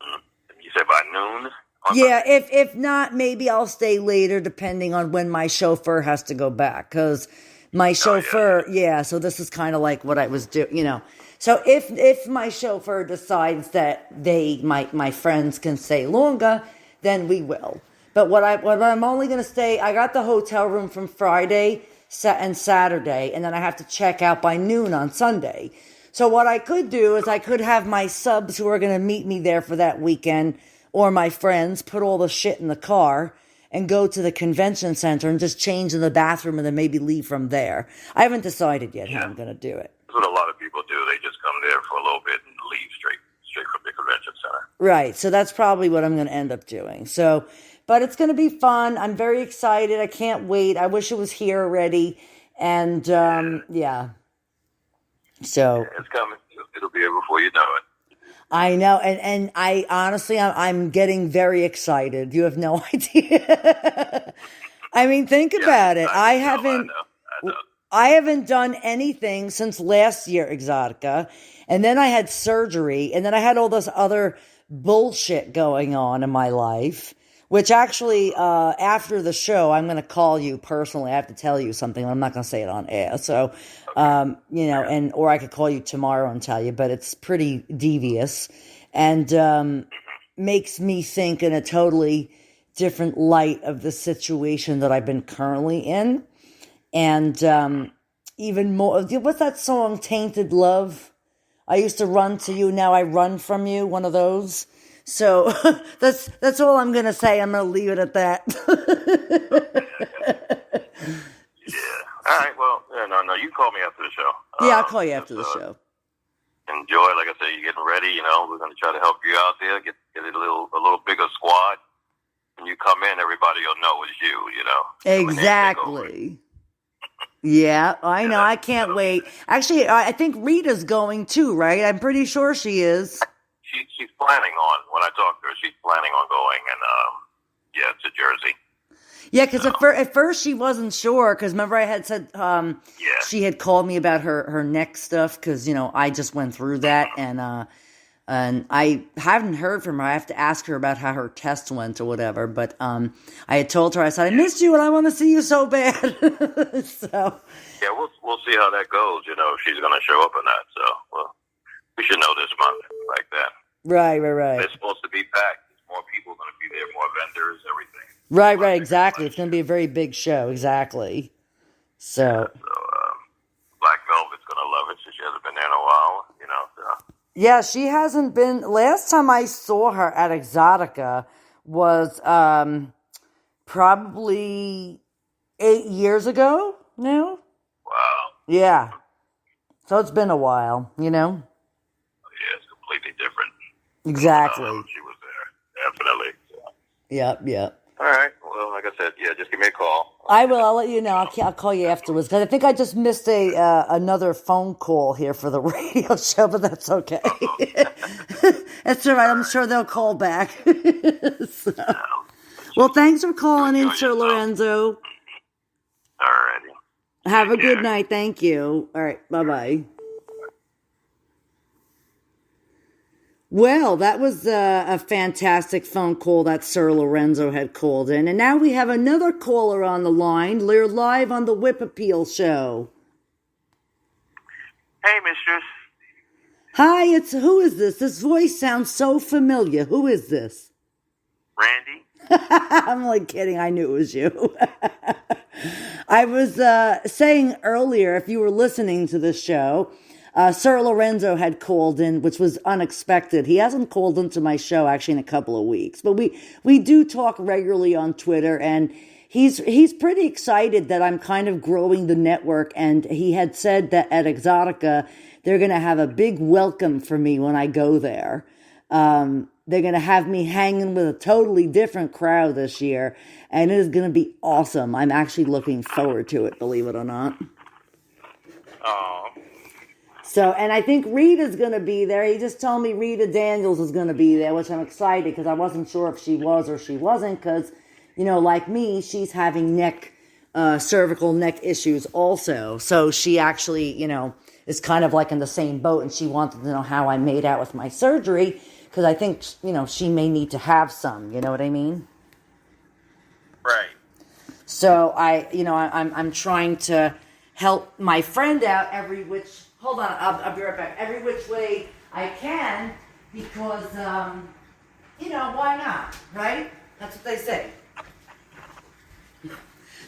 Speaker 7: You said by noon?
Speaker 5: Yeah, if not, maybe I'll stay later depending on when my chauffeur has to go back. Because my chauffeur, so this is kind of like what I was doing, you know. So if my chauffeur decides that my friends can stay longer, then we will. But what I'm only going to stay, I got the hotel room from Friday and Saturday, and then I have to check out by noon on Sunday. So what I could do is I could have my subs who are going to meet me there for that weekend, or my friends, put all the shit in the car and go to the convention center and just change in the bathroom and then maybe leave from there. I haven't decided yet how I'm going to do it.
Speaker 7: That's what a lot of people do. They just come there for a little bit and leave straight from the convention center.
Speaker 5: Right. So that's probably what I'm going to end up doing. So, but it's going to be fun. I'm very excited. I can't wait. I wish it was here already. And, yeah. So.
Speaker 7: Yeah, it's coming. It'll be here before you know it.
Speaker 5: I know. And I honestly, I'm getting very excited. You have no idea. I mean, think about it. I haven't done anything since last year, Exotica. And then I had surgery. And then I had all this other bullshit going on in my life. Which actually, after the show, I'm going to call you personally. I have to tell you something. I'm not going to say it on air. So, you know, or I could call you tomorrow and tell you. But it's pretty devious. And makes me think in a totally different light of the situation that I've been currently in. And even more, what's that song, Tainted Love? I used to run to you, now I run from you, one of those. So that's all I'm going to say. I'm going to leave it at that.
Speaker 7: Yeah. All right, well, no, you call me after the show.
Speaker 5: Yeah, I'll call you after the show.
Speaker 7: Enjoy. Like I said, you're getting ready, you know. We're going to try to help you out there, get a little bigger squad. When you come in, everybody will know it's you know.
Speaker 5: Exactly. Yeah, I know. I can't wait. Actually, I think Rita's going too, right? I'm pretty sure she is.
Speaker 7: She's planning on, when I talk to her, she's planning on going to Jersey.
Speaker 5: Yeah, because at first she wasn't sure, because remember I had said she had called me about her neck stuff, because, you know, I just went through that, and I haven't heard from her. I have to ask her about how her test went or whatever, but I had told her, I said, I missed you and I want to see you so bad. So
Speaker 7: yeah, we'll see how that goes, you know, if she's going to show up or not, so, well, we should know this month, like that.
Speaker 5: Right.
Speaker 7: It's supposed to be packed. There's more people going to be there, more vendors, everything.
Speaker 5: Right, exactly. It's going to be a very big show, exactly. So
Speaker 7: Black Velvet's going to love it, since she hasn't been there in a while, you know. So.
Speaker 5: Yeah, she hasn't been. Last time I saw her at Exotica was probably 8 years ago now.
Speaker 7: Wow.
Speaker 5: Yeah. So it's been a while,
Speaker 7: Yeah, it's completely different.
Speaker 5: Exactly.
Speaker 7: She was there, definitely.
Speaker 5: Yep.
Speaker 7: All right. Well, like I said, just give me a call.
Speaker 5: I will. I'll let you know. I'll call you afterwards because I think I just missed another phone call here for the radio show, but that's okay. That's all right. I'm sure they'll call back. So. Well, thanks for calling in, Sir Lorenzo.
Speaker 7: All righty.
Speaker 5: Have a good night. Thank you. All right. Bye-bye. Well, that was a fantastic phone call that Sir Lorenzo had called in. And now we have another caller on the line. We're live on the Whip Appeal Show.
Speaker 7: Hey, mistress.
Speaker 5: Hi, who is this? This voice sounds so familiar. Who is this?
Speaker 7: Randy.
Speaker 5: I'm like kidding. I knew it was you. I was saying earlier, if you were listening to the show, Sir Lorenzo had called in, which was unexpected. He hasn't called into my show actually in a couple of weeks, but we do talk regularly on Twitter, and he's pretty excited that I'm kind of growing the network. And he had said that at Exotica they're going to have a big welcome for me when I go there. They're going to have me hanging with a totally different crowd this year, and it is going to be awesome. I'm actually looking forward to it, believe it or not.
Speaker 7: Oh.
Speaker 5: So, and I think Rita's going to be there. He just told me Rita Daniels is going to be there, which I'm excited because I wasn't sure if she was or she wasn't because, like me, she's having cervical neck issues also. So she actually, is kind of like in the same boat, and she wanted to know how I made out with my surgery because I think, she may need to have some, you know what I mean?
Speaker 7: Right.
Speaker 5: So I'm trying to help my friend out every which way I can because, why not, right? That's what they say.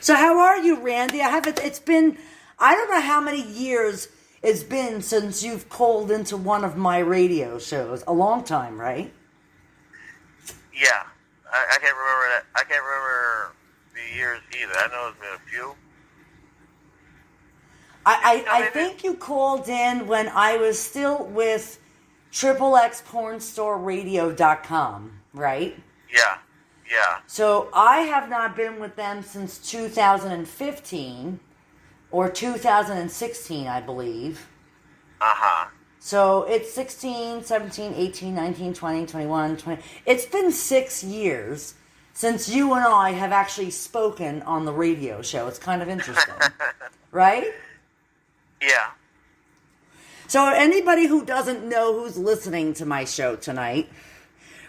Speaker 5: So how are you, Randy? It's been, I don't know how many years it's been since you've called into one of my radio shows. A long time, right?
Speaker 7: Yeah. I can't remember that. I can't remember the years either. I know it's been a few.
Speaker 5: I think you called in when I was still with XXXPornStarRadio.com, right?
Speaker 7: Yeah.
Speaker 5: So I have not been with them since 2015 or 2016, I believe.
Speaker 7: Uh-huh.
Speaker 5: So it's 16, 17, 18, 19, 20, 21, 20. It's been 6 years since you and I have actually spoken on the radio show. It's kind of interesting, right?
Speaker 7: Yeah.
Speaker 5: So anybody who doesn't know who's listening to my show tonight,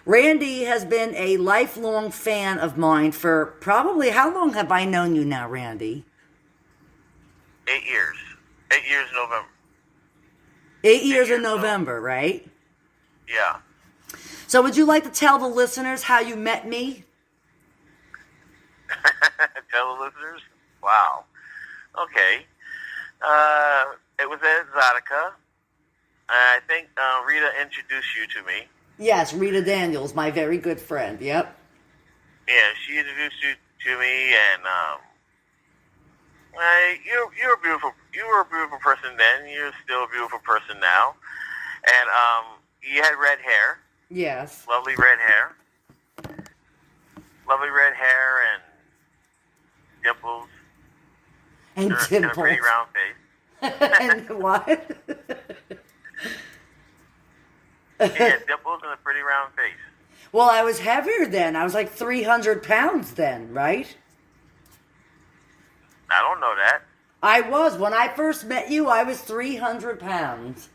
Speaker 5: Randy has been a lifelong fan of mine for probably, how long have I known you now, Randy?
Speaker 7: 8 years. 8 years in November.
Speaker 5: 8 years in November, right?
Speaker 7: Yeah.
Speaker 5: So would you like to tell the listeners how you met me?
Speaker 7: Tell the listeners? Wow. Okay. It was at Exotica. I think Rita introduced you to me.
Speaker 5: Yes, Rita Daniels, my very good friend. Yep.
Speaker 7: Yeah, she introduced you to me, and you were beautiful. You were a beautiful person then. You're still a beautiful person now, and you had red hair.
Speaker 5: Yes.
Speaker 7: Lovely red hair. Lovely red hair and dimples.
Speaker 5: And
Speaker 7: dimples.
Speaker 5: dimples.
Speaker 7: And a pretty round face.
Speaker 5: And what?
Speaker 7: Yeah, dimples and a pretty round face.
Speaker 5: Well, I was heavier then. I was like 300 pounds then, right?
Speaker 7: I don't know that.
Speaker 5: I was. When I first met you, I was 300 pounds.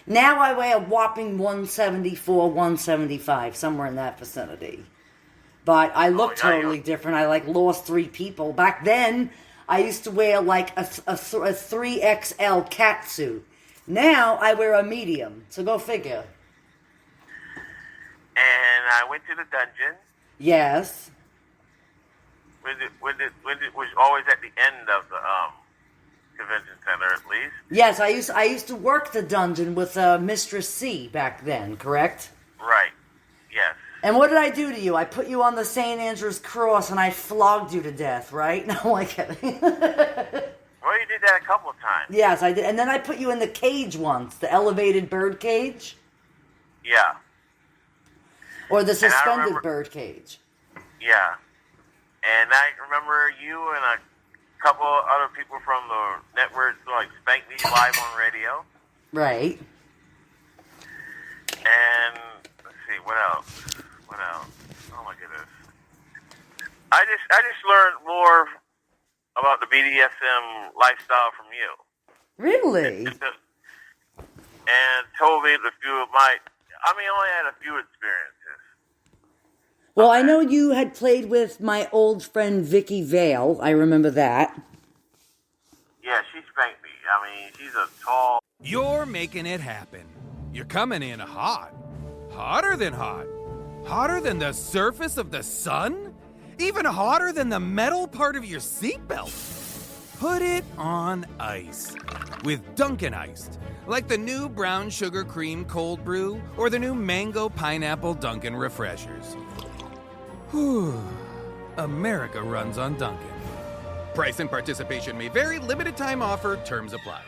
Speaker 5: Now I weigh a whopping 174, 175, somewhere in that vicinity. But I look totally different. I lost 3 people. Back then, I used to wear like a 3XL cat suit. Now I wear a medium. So go figure.
Speaker 7: And I went to the dungeon.
Speaker 5: Yes.
Speaker 7: Which was always at the end of the convention center, at least.
Speaker 5: Yes, I used to work the dungeon with Mistress C back then, correct?
Speaker 7: Right. Yes.
Speaker 5: And what did I do to you? I put you on the St. Andrew's cross and I flogged you to death, right? No, I can't.
Speaker 7: Well, you did that a couple of times.
Speaker 5: Yes, I did. And then I put you in the cage once, the elevated bird cage.
Speaker 7: Yeah.
Speaker 5: Or the suspended bird cage.
Speaker 7: Yeah. And I remember you and a couple other people from the network like spanked me live on radio.
Speaker 5: Right.
Speaker 7: And let's see, what else? Oh my goodness. I just learned more about the BDSM lifestyle from you.
Speaker 5: Really?
Speaker 7: And told me a few of I only had a few experiences.
Speaker 5: Well, I know you had played with my old friend Vicky Vale. I remember that.
Speaker 7: Yeah, she spanked me. I mean, she's a tall...
Speaker 8: You're making it happen. You're coming in hot. Hotter than hot. Hotter than the surface of the sun? Even hotter than the metal part of your seatbelt. Put it on ice. With Dunkin' Iced. Like the new brown sugar cream cold brew or the new mango pineapple Dunkin' Refreshers. Whew. America runs on Dunkin'. Price and participation may vary. Limited time offer. Terms apply.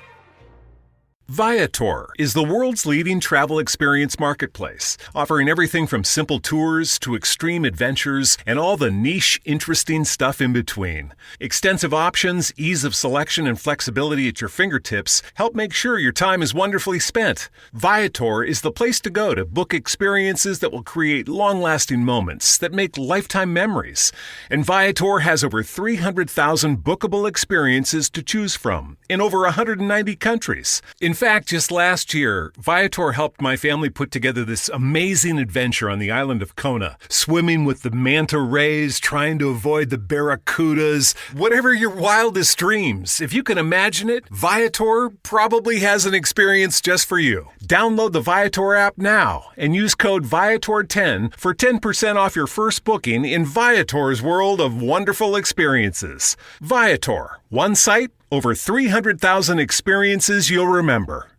Speaker 9: Viator is the world's leading travel experience marketplace, offering everything from simple tours to extreme adventures and all the niche, interesting stuff in between. Extensive options, ease of selection, and flexibility at your fingertips help make sure your time is wonderfully spent. Viator is the place to go to book experiences that will create long-lasting moments that make lifetime memories. And Viator has over 300,000 bookable experiences to choose from in over 190 countries. In fact, just last year, Viator helped my family put together this amazing adventure on the island of Kona, swimming with the manta rays, trying to avoid the barracudas, whatever your wildest dreams. If you can imagine it, Viator probably has an experience just for you. Download the Viator app now and use code Viator10 for 10% off your first booking in Viator's world of wonderful experiences. Viator, one site, over 300,000 experiences you'll remember.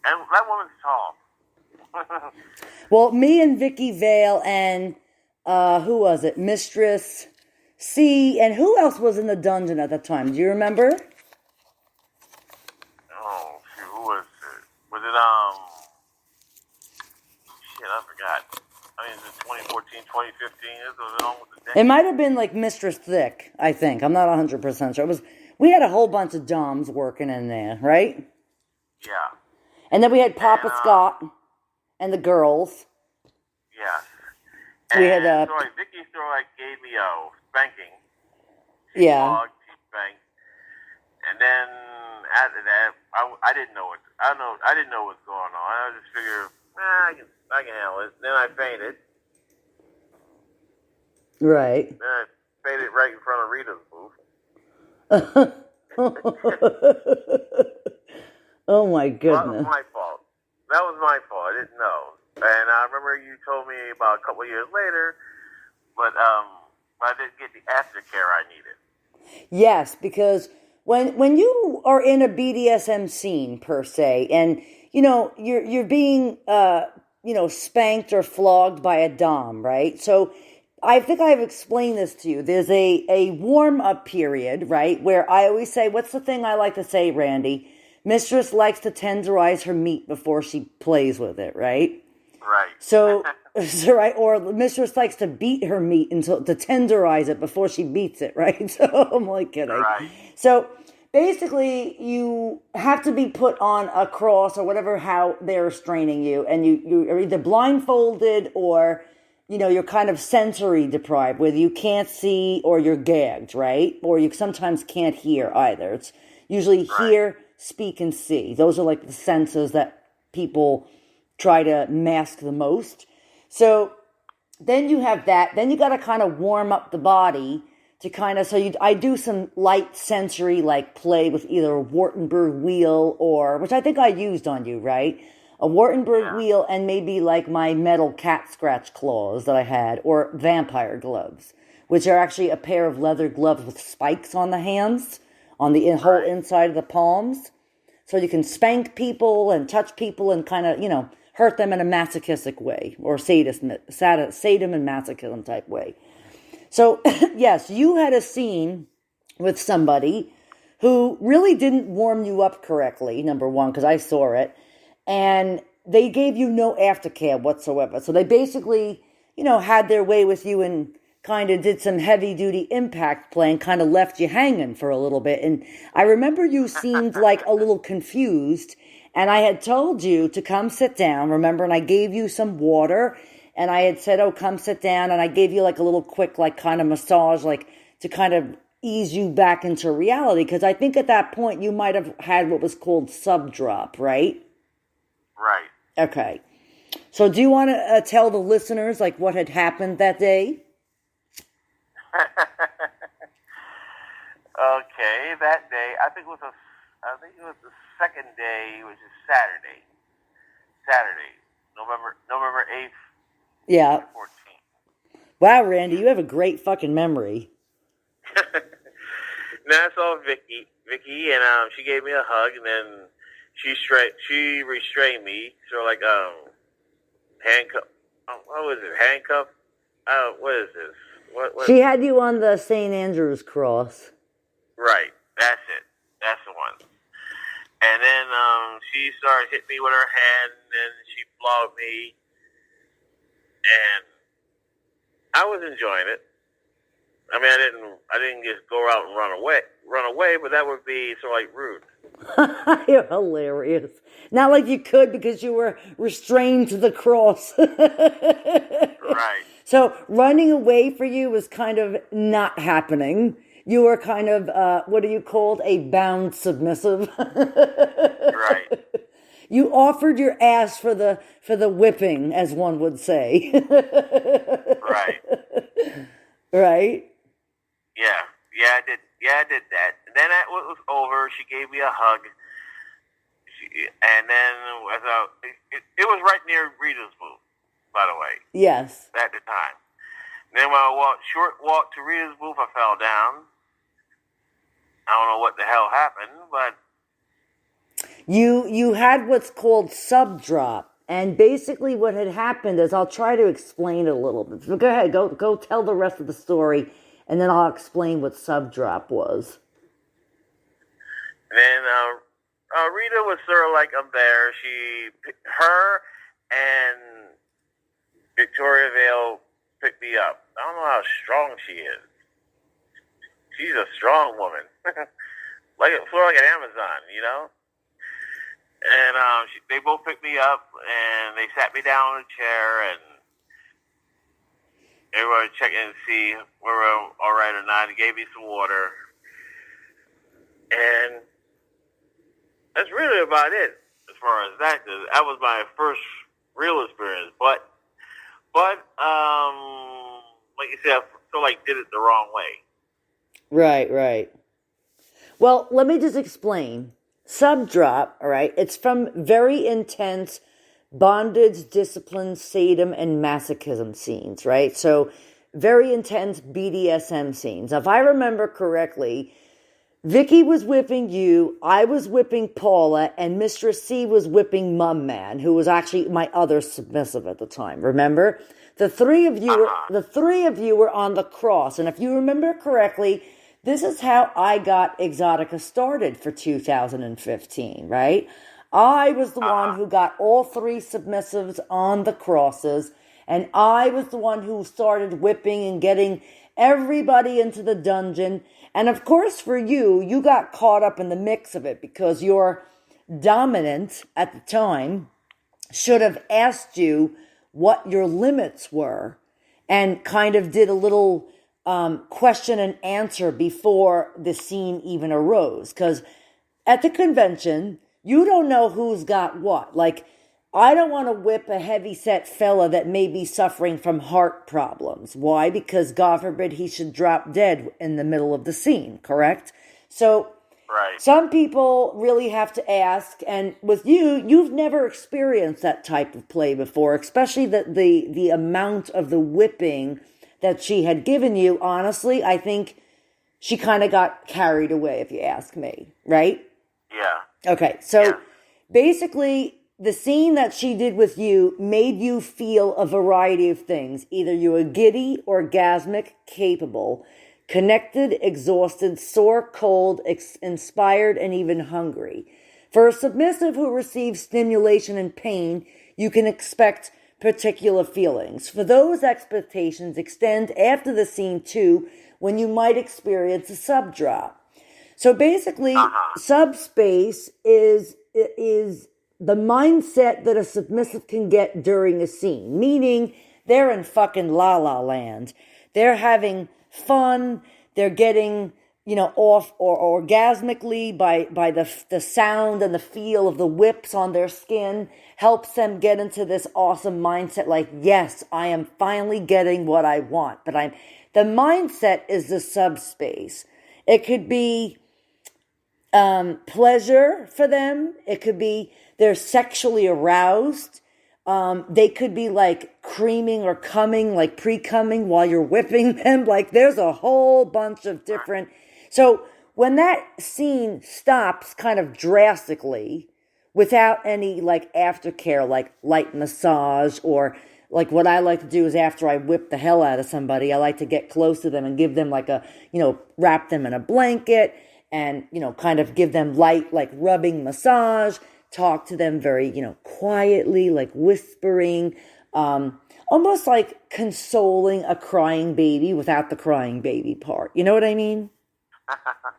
Speaker 7: And that woman's tall.
Speaker 5: Well, me and Vicky Vale and, who was it? Mistress C, and who else was in the dungeon at the time? Do you remember?
Speaker 7: Oh, shoot, who was it? Was it, shit, I forgot. I mean, is it 2014, 2015? Was it almost a decade?
Speaker 5: It might have been like Mistress Thick, I think. I'm not 100% sure. We had a whole bunch of doms working in there, right?
Speaker 7: Yeah.
Speaker 5: And then we had Papa Scott and the girls.
Speaker 7: Yeah.
Speaker 5: We had
Speaker 7: Vicky sort of like gave me a spanking.
Speaker 5: Yeah.
Speaker 7: She spanked. And then after that, I didn't know I didn't know what's going on. I just figured, I can handle it. Then I fainted.
Speaker 5: Right.
Speaker 7: Then I fainted right in front of Rita's booth.
Speaker 5: Oh my goodness.
Speaker 7: That was my fault. I didn't know. And I remember you told me about a couple of years later, but I didn't get the aftercare I needed.
Speaker 5: Yes, because when you are in a BDSM scene per se, and you're being spanked or flogged by a dom, right? So I think I've explained this to you. There's a warm-up period, right, where I always say, what's the thing I like to say, Randy? Mistress likes to tenderize her meat before she plays with it, right?
Speaker 7: Right.
Speaker 5: So right, or the mistress likes to beat her meat to tenderize it before she beats it, right? So I'm like kidding.
Speaker 7: Right.
Speaker 5: So basically, you have to be put on a cross or whatever, how they're restraining you, and you are either blindfolded or you're kind of sensory deprived, whether you can't see or you're gagged, right? Or you sometimes can't hear either. It's usually hear, speak, and see. Those are like the senses that people try to mask the most. So then you have that. Then you got to kind of warm up the body to kind of, I do some light sensory like play with either a Wartenberg wheel or, which I think I used on you, right? A Wartenberg wheel and maybe like my metal cat scratch claws that I had, or vampire gloves, which are actually a pair of leather gloves with spikes on the hands, on the whole inside of the palms. So you can spank people and touch people and kind of, hurt them in a masochistic way, or sadism and masochism type way. So, yes, you had a scene with somebody who really didn't warm you up correctly, number one, because I saw it, and they gave you no aftercare whatsoever. So they basically, had their way with you and kind of did some heavy-duty impact play and kind of left you hanging for a little bit. And I remember you seemed like a little confused, and I had told you to come sit down, remember, and I gave you some water, and I had said, oh, come sit down, and I gave you like a little quick, like kind of massage, like to kind of ease you back into reality, because I think at that point you might have had what was called sub-drop, right?
Speaker 7: Right.
Speaker 5: Okay. So do you want to tell the listeners like what had happened that day?
Speaker 7: Okay, that day, I think it was the second day, which is Saturday, November 8th,
Speaker 5: Yeah.
Speaker 7: 2014.
Speaker 5: Wow, Randy, you have a great fucking memory.
Speaker 7: Then I saw Vicky, and she gave me a hug, and then she restrained me, so like handcuff. What was it? Handcuff? What is this? What?
Speaker 5: She had you on the St. Andrew's cross.
Speaker 7: Right, that's it. That's the one. And then she started hitting me with her hand, and then she flogged me, and I was enjoying it. I mean, I didn't just go out and run away, but that would be sort of like rude.
Speaker 5: You're hilarious. Not like you could because you were restrained to the cross.
Speaker 7: Right.
Speaker 5: So running away for you was kind of not happening. You were kind of, what are you called? A bound submissive.
Speaker 7: Right.
Speaker 5: You offered your ass for the whipping, as one would say.
Speaker 7: Right.
Speaker 5: Right?
Speaker 7: Yeah, I did that. And then that was over. She gave me a hug. And then it was right near Rita's booth, by the way.
Speaker 5: Yes.
Speaker 7: At the time. And then when I short walk to Rita's booth, I fell down. I don't know what the hell happened, but
Speaker 5: you had what's called sub-drop. And basically what had happened is, I'll try to explain it a little bit. So go ahead, go tell the rest of the story, and then I'll explain what sub-drop was.
Speaker 7: And then Rita was sort of like up there. Her and Victoria Vale picked me up. I don't know how strong she is. She's a strong woman. Sort of like an Amazon, And they both picked me up, and they sat me down in a chair, and they were checking to see whether we were all right or not. They gave me some water, and that's really about it as far as that goes. That was my first real experience, but like you said, I feel like did it the wrong way.
Speaker 5: Right. Well, let me just explain. Sub-drop, all right, it's from very intense bondage, discipline, sadism, and masochism scenes, right? So very intense BDSM scenes. Now, if I remember correctly, Vicky was whipping you, I was whipping Paula, and Mistress C was whipping Mum Man, who was actually my other submissive at the time. Remember? The three of you were on the cross, and if you remember correctly, this is how I got Exotica started for 2015, right? I was the one who got all three submissives on the crosses, and I was the one who started whipping and getting everybody into the dungeon. And of course, for you got caught up in the mix of it because your dominant at the time should have asked you what your limits were and kind of did a little question and answer before the scene even arose. Because at the convention, you don't know who's got what. Like, I don't want to whip a heavy-set fella that may be suffering from heart problems. Why? Because, God forbid, he should drop dead in the middle of the scene, correct? So,
Speaker 7: right.
Speaker 5: Some people really have to ask, and with you've never experienced that type of play before, especially the amount of the whipping that she had given you. Honestly, I think she kind of got carried away, if you ask me, right?
Speaker 7: Yeah.
Speaker 5: Okay, so
Speaker 7: Yeah.
Speaker 5: basically, the scene that she did with you made you feel a variety of things. Either you were giddy, orgasmic, capable, connected, exhausted, sore, cold, inspired, and even hungry. For a submissive who receives stimulation and pain, you can expect particular feelings. For those expectations extend after the scene too, when you might experience a subdrop. So basically, subspace is the mindset that a submissive can get during a scene, meaning they're in fucking la la land. They're having fun. They're getting, off or orgasmically by the sound and the feel of the whips on their skin helps them get into this awesome mindset. Like, yes, I am finally getting what I want. But the mindset is the subspace. It could be pleasure for them. It could be they're sexually aroused. They could be like creaming or coming, like pre-coming while you're whipping them. Like there's a whole bunch of different. So when that scene stops kind of drastically without any like aftercare, like light massage, or like what I like to do is after I whip the hell out of somebody, I like to get close to them and give them like a, wrap them in a blanket and, kind of give them light, like rubbing massage. Talk to them very, quietly, like whispering, almost like consoling a crying baby without the crying baby part. You know what I mean?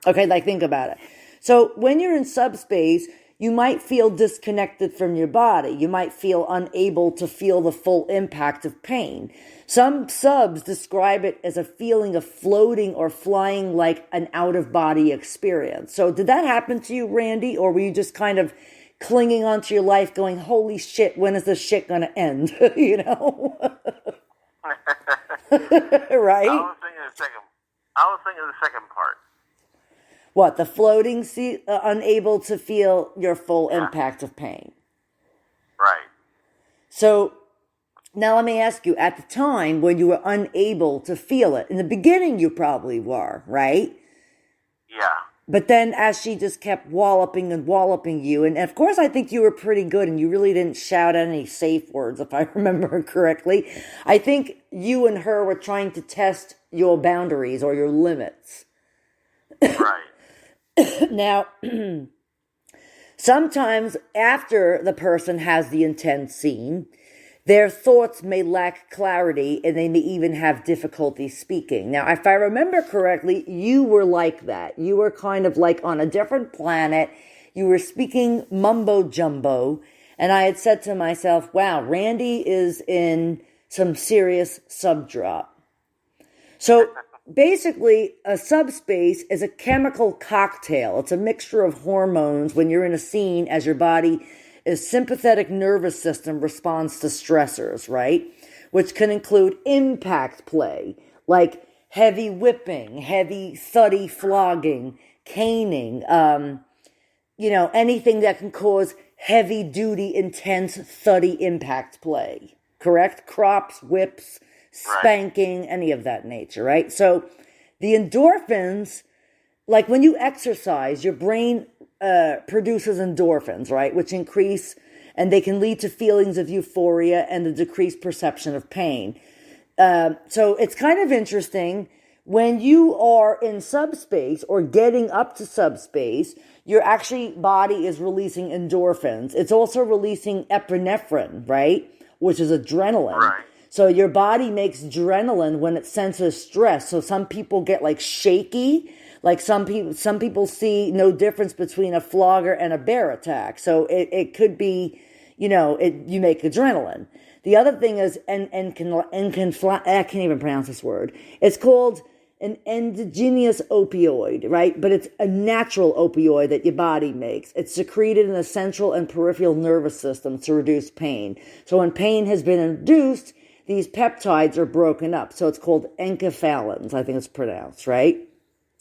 Speaker 5: Okay, like think about it. So when you're in subspace, you might feel disconnected from your body. You might feel unable to feel the full impact of pain. Some subs describe it as a feeling of floating or flying, like an out-of-body experience. So did that happen to you, Randy, or were you just kind of clinging onto your life going, holy shit, when is this shit going to end? Right?
Speaker 7: I was thinking the second part.
Speaker 5: What, the floating, unable to feel your full impact of pain?
Speaker 7: Right.
Speaker 5: So, now let me ask you, at the time when you were unable to feel it, in the beginning you probably were, right?
Speaker 7: Yeah.
Speaker 5: But then as she just kept walloping you, and of course I think you were pretty good and you really didn't shout any safe words, if I remember correctly. I think you and her were trying to test your boundaries or your limits.
Speaker 7: Right.
Speaker 5: Now, sometimes after the person has the intense scene, their thoughts may lack clarity and they may even have difficulty speaking. Now, if I remember correctly, you were like that. You were kind of like on a different planet. You were speaking mumbo jumbo. And I had said to myself, wow, Randy is in some serious subdrop. So basically, a subspace is a chemical cocktail. It's a mixture of hormones when you're in a scene as your body is sympathetic nervous system responds to stressors, right? Which can include impact play, like heavy whipping, heavy thuddy flogging, caning, anything that can cause heavy duty, intense, thuddy impact play, correct? Crops, whips, spanking, any of that nature, right? So the endorphins, like when you exercise, your brain produces endorphins, right? Which increase, and they can lead to feelings of euphoria and the decreased perception of pain. So it's kind of interesting. When you are in subspace or getting up to subspace, your body is releasing endorphins. It's also releasing epinephrine, right? Which is adrenaline.
Speaker 7: Right.
Speaker 5: So your body makes adrenaline when it senses stress. So some people get like shaky. Like some people see no difference between a flogger and a bear attack. So it could be, you make adrenaline. The other thing is, I can't even pronounce this word. It's called an endogenous opioid, right? But it's a natural opioid that your body makes. It's secreted in the central and peripheral nervous system to reduce pain. So when pain has been induced, these peptides are broken up. So it's called enkephalins, I think it's pronounced, right?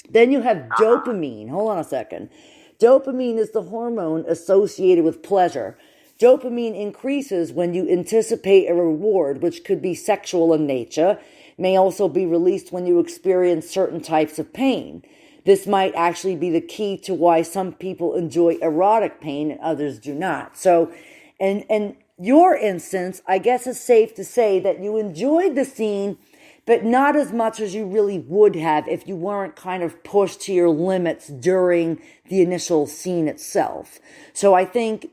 Speaker 5: Then you have dopamine. Hold on a second. Dopamine is the hormone associated with pleasure. Dopamine increases when you anticipate a reward, which could be sexual in nature. may also be released when you experience certain types of pain. This might actually be the key to why some people enjoy erotic pain and others do not. So, in your instance, I guess it's safe to say that you enjoyed the scene, but not as much as you really would have if you weren't kind of pushed to your limits during the initial scene itself. So I think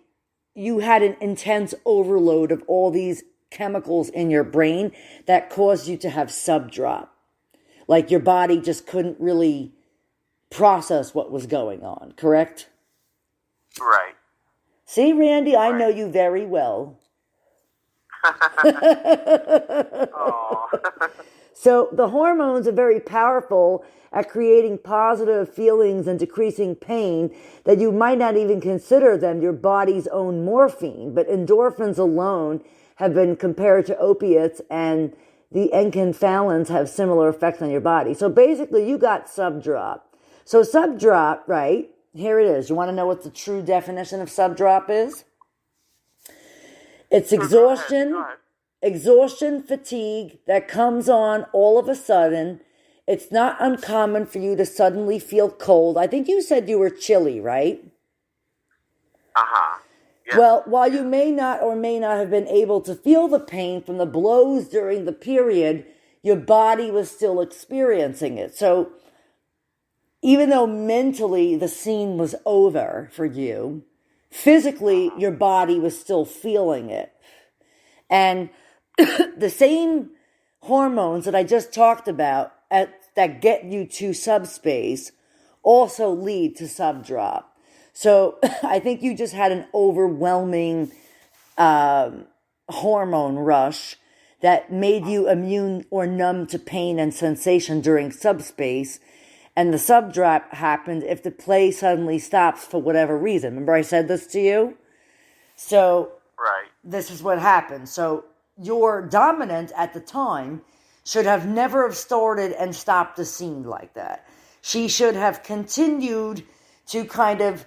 Speaker 5: you had an intense overload of all these chemicals in your brain that caused you to have subdrop. Like your body just couldn't really process what was going on, correct?
Speaker 7: Right.
Speaker 5: See, Randy, I know you very well. So the hormones are very powerful at creating positive feelings and decreasing pain that you might not even consider them your body's own morphine. But endorphins alone have been compared to opiates, and the enkephalins have similar effects on your body. So basically, you got subdrop. So subdrop, right? Here it is. You want to know what the true definition of subdrop is? It's exhaustion, fatigue that comes on all of a sudden. It's not uncommon for you to suddenly feel cold. I think you said you were chilly, right?
Speaker 7: Uh-huh. Yeah.
Speaker 5: Well, while you may not or may not have been able to feel the pain from the blows during the period, your body was still experiencing it. So even though mentally the scene was over for you, physically your body was still feeling it. And the same hormones that I just talked about that get you to subspace also lead to subdrop. So I think you just had an overwhelming hormone rush that made you immune or numb to pain and sensation during subspace. And the subdrop happened if the play suddenly stops for whatever reason. Remember I said this to you? So
Speaker 7: right.
Speaker 5: This is what happened. So your dominant at the time should have never have started and stopped the scene like that. She should have continued to kind of,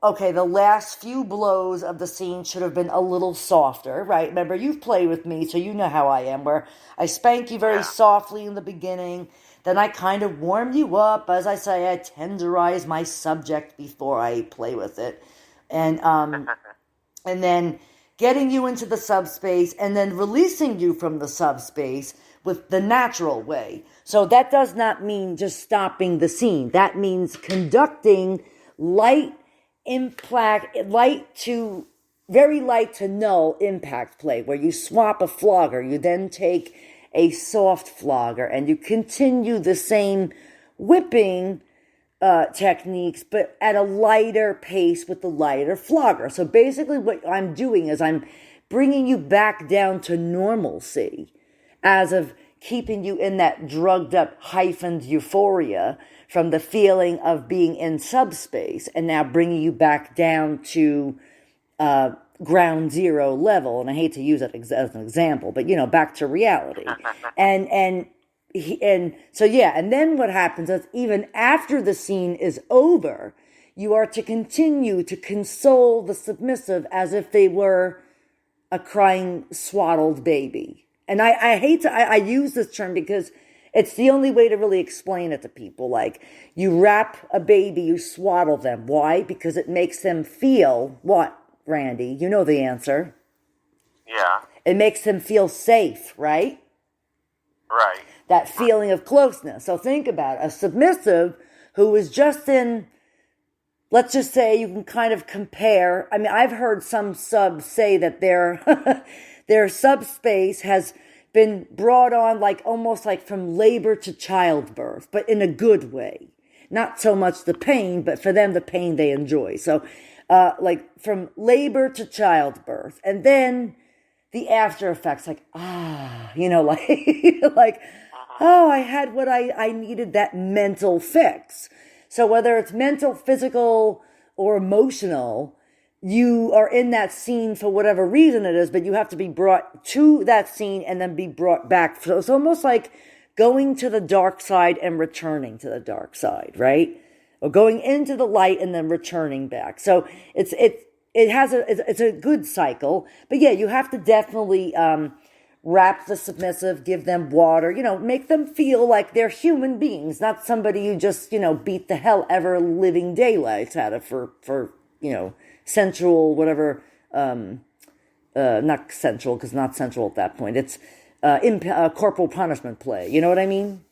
Speaker 5: okay, the last few blows of the scene should have been a little softer, right? Remember, you've played with me, so you know how I am, where I spank you very softly in the beginning, then I kind of warm you up. As I say, I tenderize my subject before I play with it. And then getting you into the subspace and then releasing you from the subspace with the natural way. So that does not mean just stopping the scene. That means conducting very light to null impact play, where you swap a flogger, you then take a soft flogger, and you continue the same whipping techniques, but at a lighter pace with the lighter flogger. So basically what I'm doing is I'm bringing you back down to normalcy, as of keeping you in that drugged up, hyphened euphoria from the feeling of being in subspace, and now bringing you back down to ground zero level. And I hate to use that as an example, but back to reality. And then what happens is, even after the scene is over, you are to continue to console the submissive as if they were a crying, swaddled baby. And I use this term because it's the only way to really explain it to people. Like, you wrap a baby, you swaddle them. Why? Because it makes them feel what, Randy? You know the answer.
Speaker 7: Yeah.
Speaker 5: It makes them feel safe, right?
Speaker 7: Right.
Speaker 5: That feeling of closeness. So think about it. A submissive who is just in, let's just say you can kind of compare. I mean, I've heard some subs say that their subspace has been brought on almost like from labor to childbirth, but in a good way. Not so much the pain, but for them, the pain they enjoy. So from labor to childbirth. And then the after effects, I had what I needed, that mental fix. So whether it's mental, physical, or emotional, you are in that scene for whatever reason it is, but you have to be brought to that scene and then be brought back. So it's almost like going to the dark side and returning to the dark side, right? Or going into the light and then returning back. So it's a good cycle. But yeah, you have to definitely wrap the submissive, give them water, make them feel like they're human beings, not somebody you just, beat the hell ever living daylights out of for sensual, whatever, not sensual, because not sensual at that point. It's corporal punishment play. You know what I mean?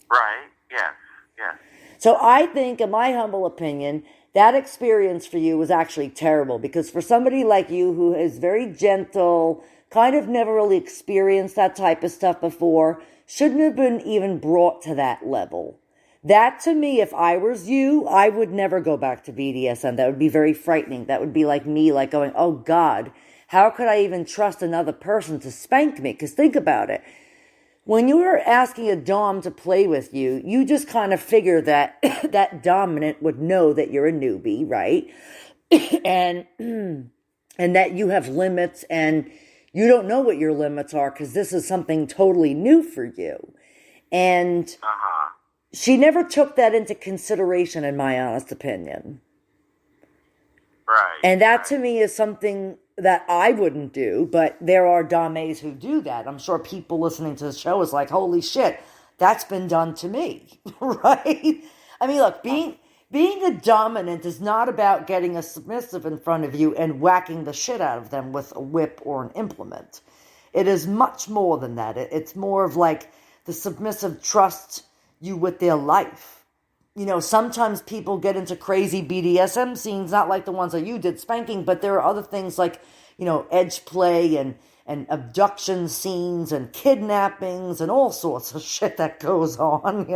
Speaker 7: Right. Yes. Yes.
Speaker 5: So I think, in my humble opinion, that experience for you was actually terrible, because for somebody like you who is very gentle, kind of never really experienced that type of stuff before, shouldn't have been even brought to that level. That, to me, if I was you, I would never go back to BDSM. That would be very frightening. That would be like me, like going, oh God, how could I even trust another person to spank me? Because think about it. When you were asking a dom to play with you, you just kind of figure that that dominant would know that you're a newbie, right? and that you have limits, and you don't know what your limits are because this is something totally new for you. And she never took that into consideration, in my honest opinion.
Speaker 7: Right.
Speaker 5: And that, to me, is something that I wouldn't do, but there are dames who do that. I'm sure people listening to the show is like, holy shit, that's been done to me, right? I mean, look, being a dominant is not about getting a submissive in front of you and whacking the shit out of them with a whip or an implement. It is much more than that. It's more of like the submissive trusts you with their life. Sometimes people get into crazy BDSM scenes, not like the ones that you did, spanking, but there are other things like, edge play and abduction scenes and kidnappings and all sorts of shit that goes on,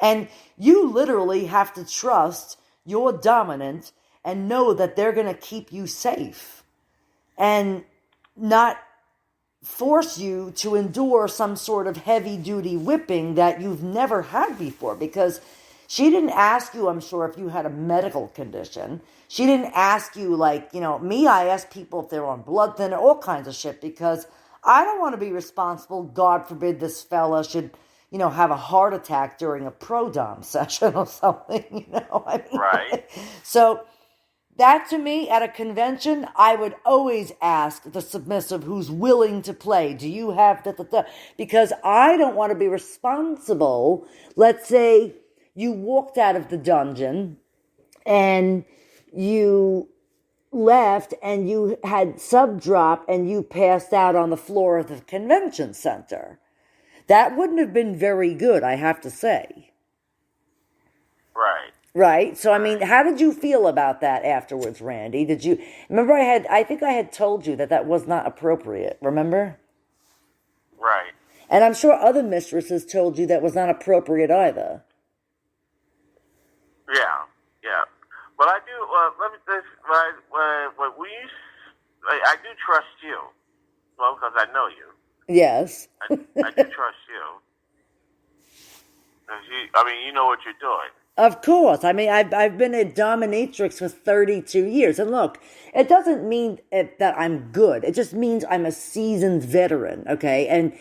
Speaker 5: And you literally have to trust your dominant and know that they're going to keep you safe and not force you to endure some sort of heavy-duty whipping that you've never had before, because she didn't ask you, I'm sure, if you had a medical condition. She didn't ask you, like, me, I ask people if they're on blood thinner, all kinds of shit, because I don't want to be responsible. God forbid this fella should, have a heart attack during a pro-dom session or something,
Speaker 7: Right.
Speaker 5: So that, to me, at a convention, I would always ask the submissive who's willing to play, do you have da-da-da? Because I don't want to be responsible. Let's say you walked out of the dungeon and you left and you had sub-drop and you passed out on the floor of the convention center. That wouldn't have been very good, I have to say.
Speaker 7: Right.
Speaker 5: Right? So, I mean, how did you feel about that afterwards, Randy? Did you... Remember, I think I had told you that was not appropriate, remember?
Speaker 7: Right.
Speaker 5: And I'm sure other mistresses told you that was not appropriate either.
Speaker 7: Yeah. But I do, let me say, I do trust you. Well, because I know you.
Speaker 5: Yes.
Speaker 7: I do trust you. You know what you're doing.
Speaker 5: Of course. I mean, I've been a dominatrix for 32 years. And look, it doesn't mean that I'm good. It just means I'm a seasoned veteran, okay? And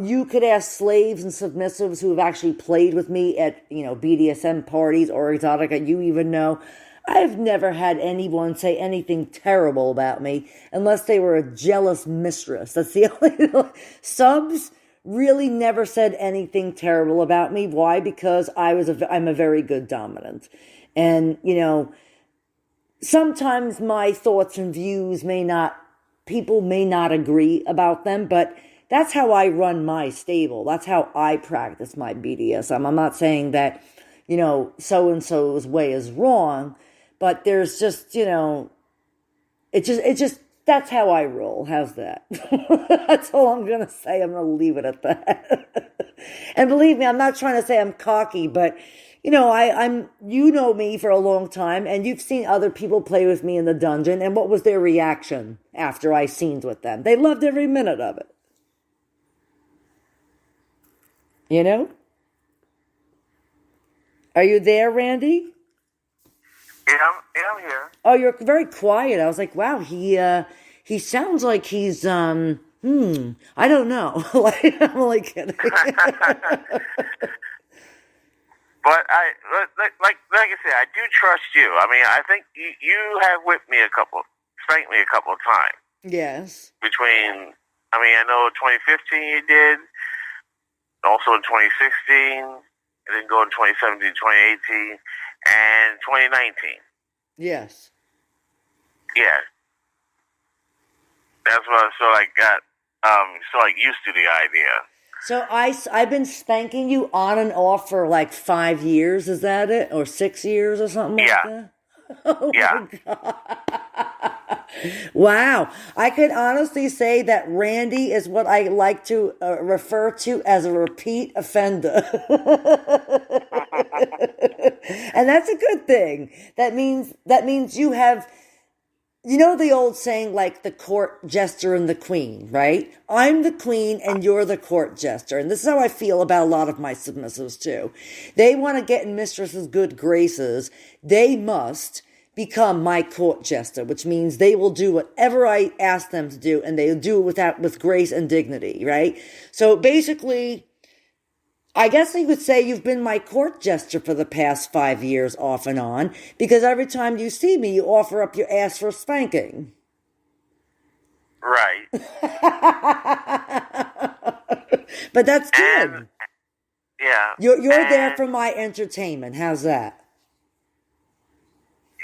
Speaker 5: you could ask slaves and submissives who have actually played with me at, BDSM parties or Exotica. You even know I've never had anyone say anything terrible about me unless they were a jealous mistress. That's the only... Subs really never said anything terrible about me. Why? Because I'm a very good dominant. And, sometimes my thoughts and views people may not agree about them, but that's how I run my stable. That's how I practice my BDSM. I'm not saying that, so-and-so's way is wrong, but there's just, that's how I roll. How's that? That's all I'm going to say. I'm going to leave it at that. And believe me, I'm not trying to say I'm cocky, but, I'm you know me for a long time, and you've seen other people play with me in the dungeon, and what was their reaction after I scened with them? They loved every minute of it. Are you there, Randy?
Speaker 7: Yeah, I'm here.
Speaker 5: Oh, you're very quiet. I was like, wow, he sounds like he's, I don't know. I'm only kidding.
Speaker 7: But like I said, I do trust you. I mean, I think you have spanked me a couple of times.
Speaker 5: Yes.
Speaker 7: I know 2015 you did, also in 2016, and then go in 2017, 2018, and 2019.
Speaker 5: Yes.
Speaker 7: Yeah. That's what I got used to the idea.
Speaker 5: So I've been spanking you on and off for like 5 years, is that it? Or 6 years or something like that? Oh my God. Wow. I could honestly say that Randy is what I like to refer to as a repeat offender. And that's a good thing. That means you have, you know, the old saying, like the court jester and the queen, right? I'm the queen and you're the court jester. And this is how I feel about a lot of my submissives too. They want to get in Mistress's good graces. They must become my court jester, which means they will do whatever I ask them to do, and they'll do it with grace and dignity, right? So basically, I guess you could say you've been my court jester for the past 5 years off and on, because every time you see me, you offer up your ass for spanking.
Speaker 7: Right.
Speaker 5: But that's good.
Speaker 7: And, yeah.
Speaker 5: You're there for my entertainment. How's that?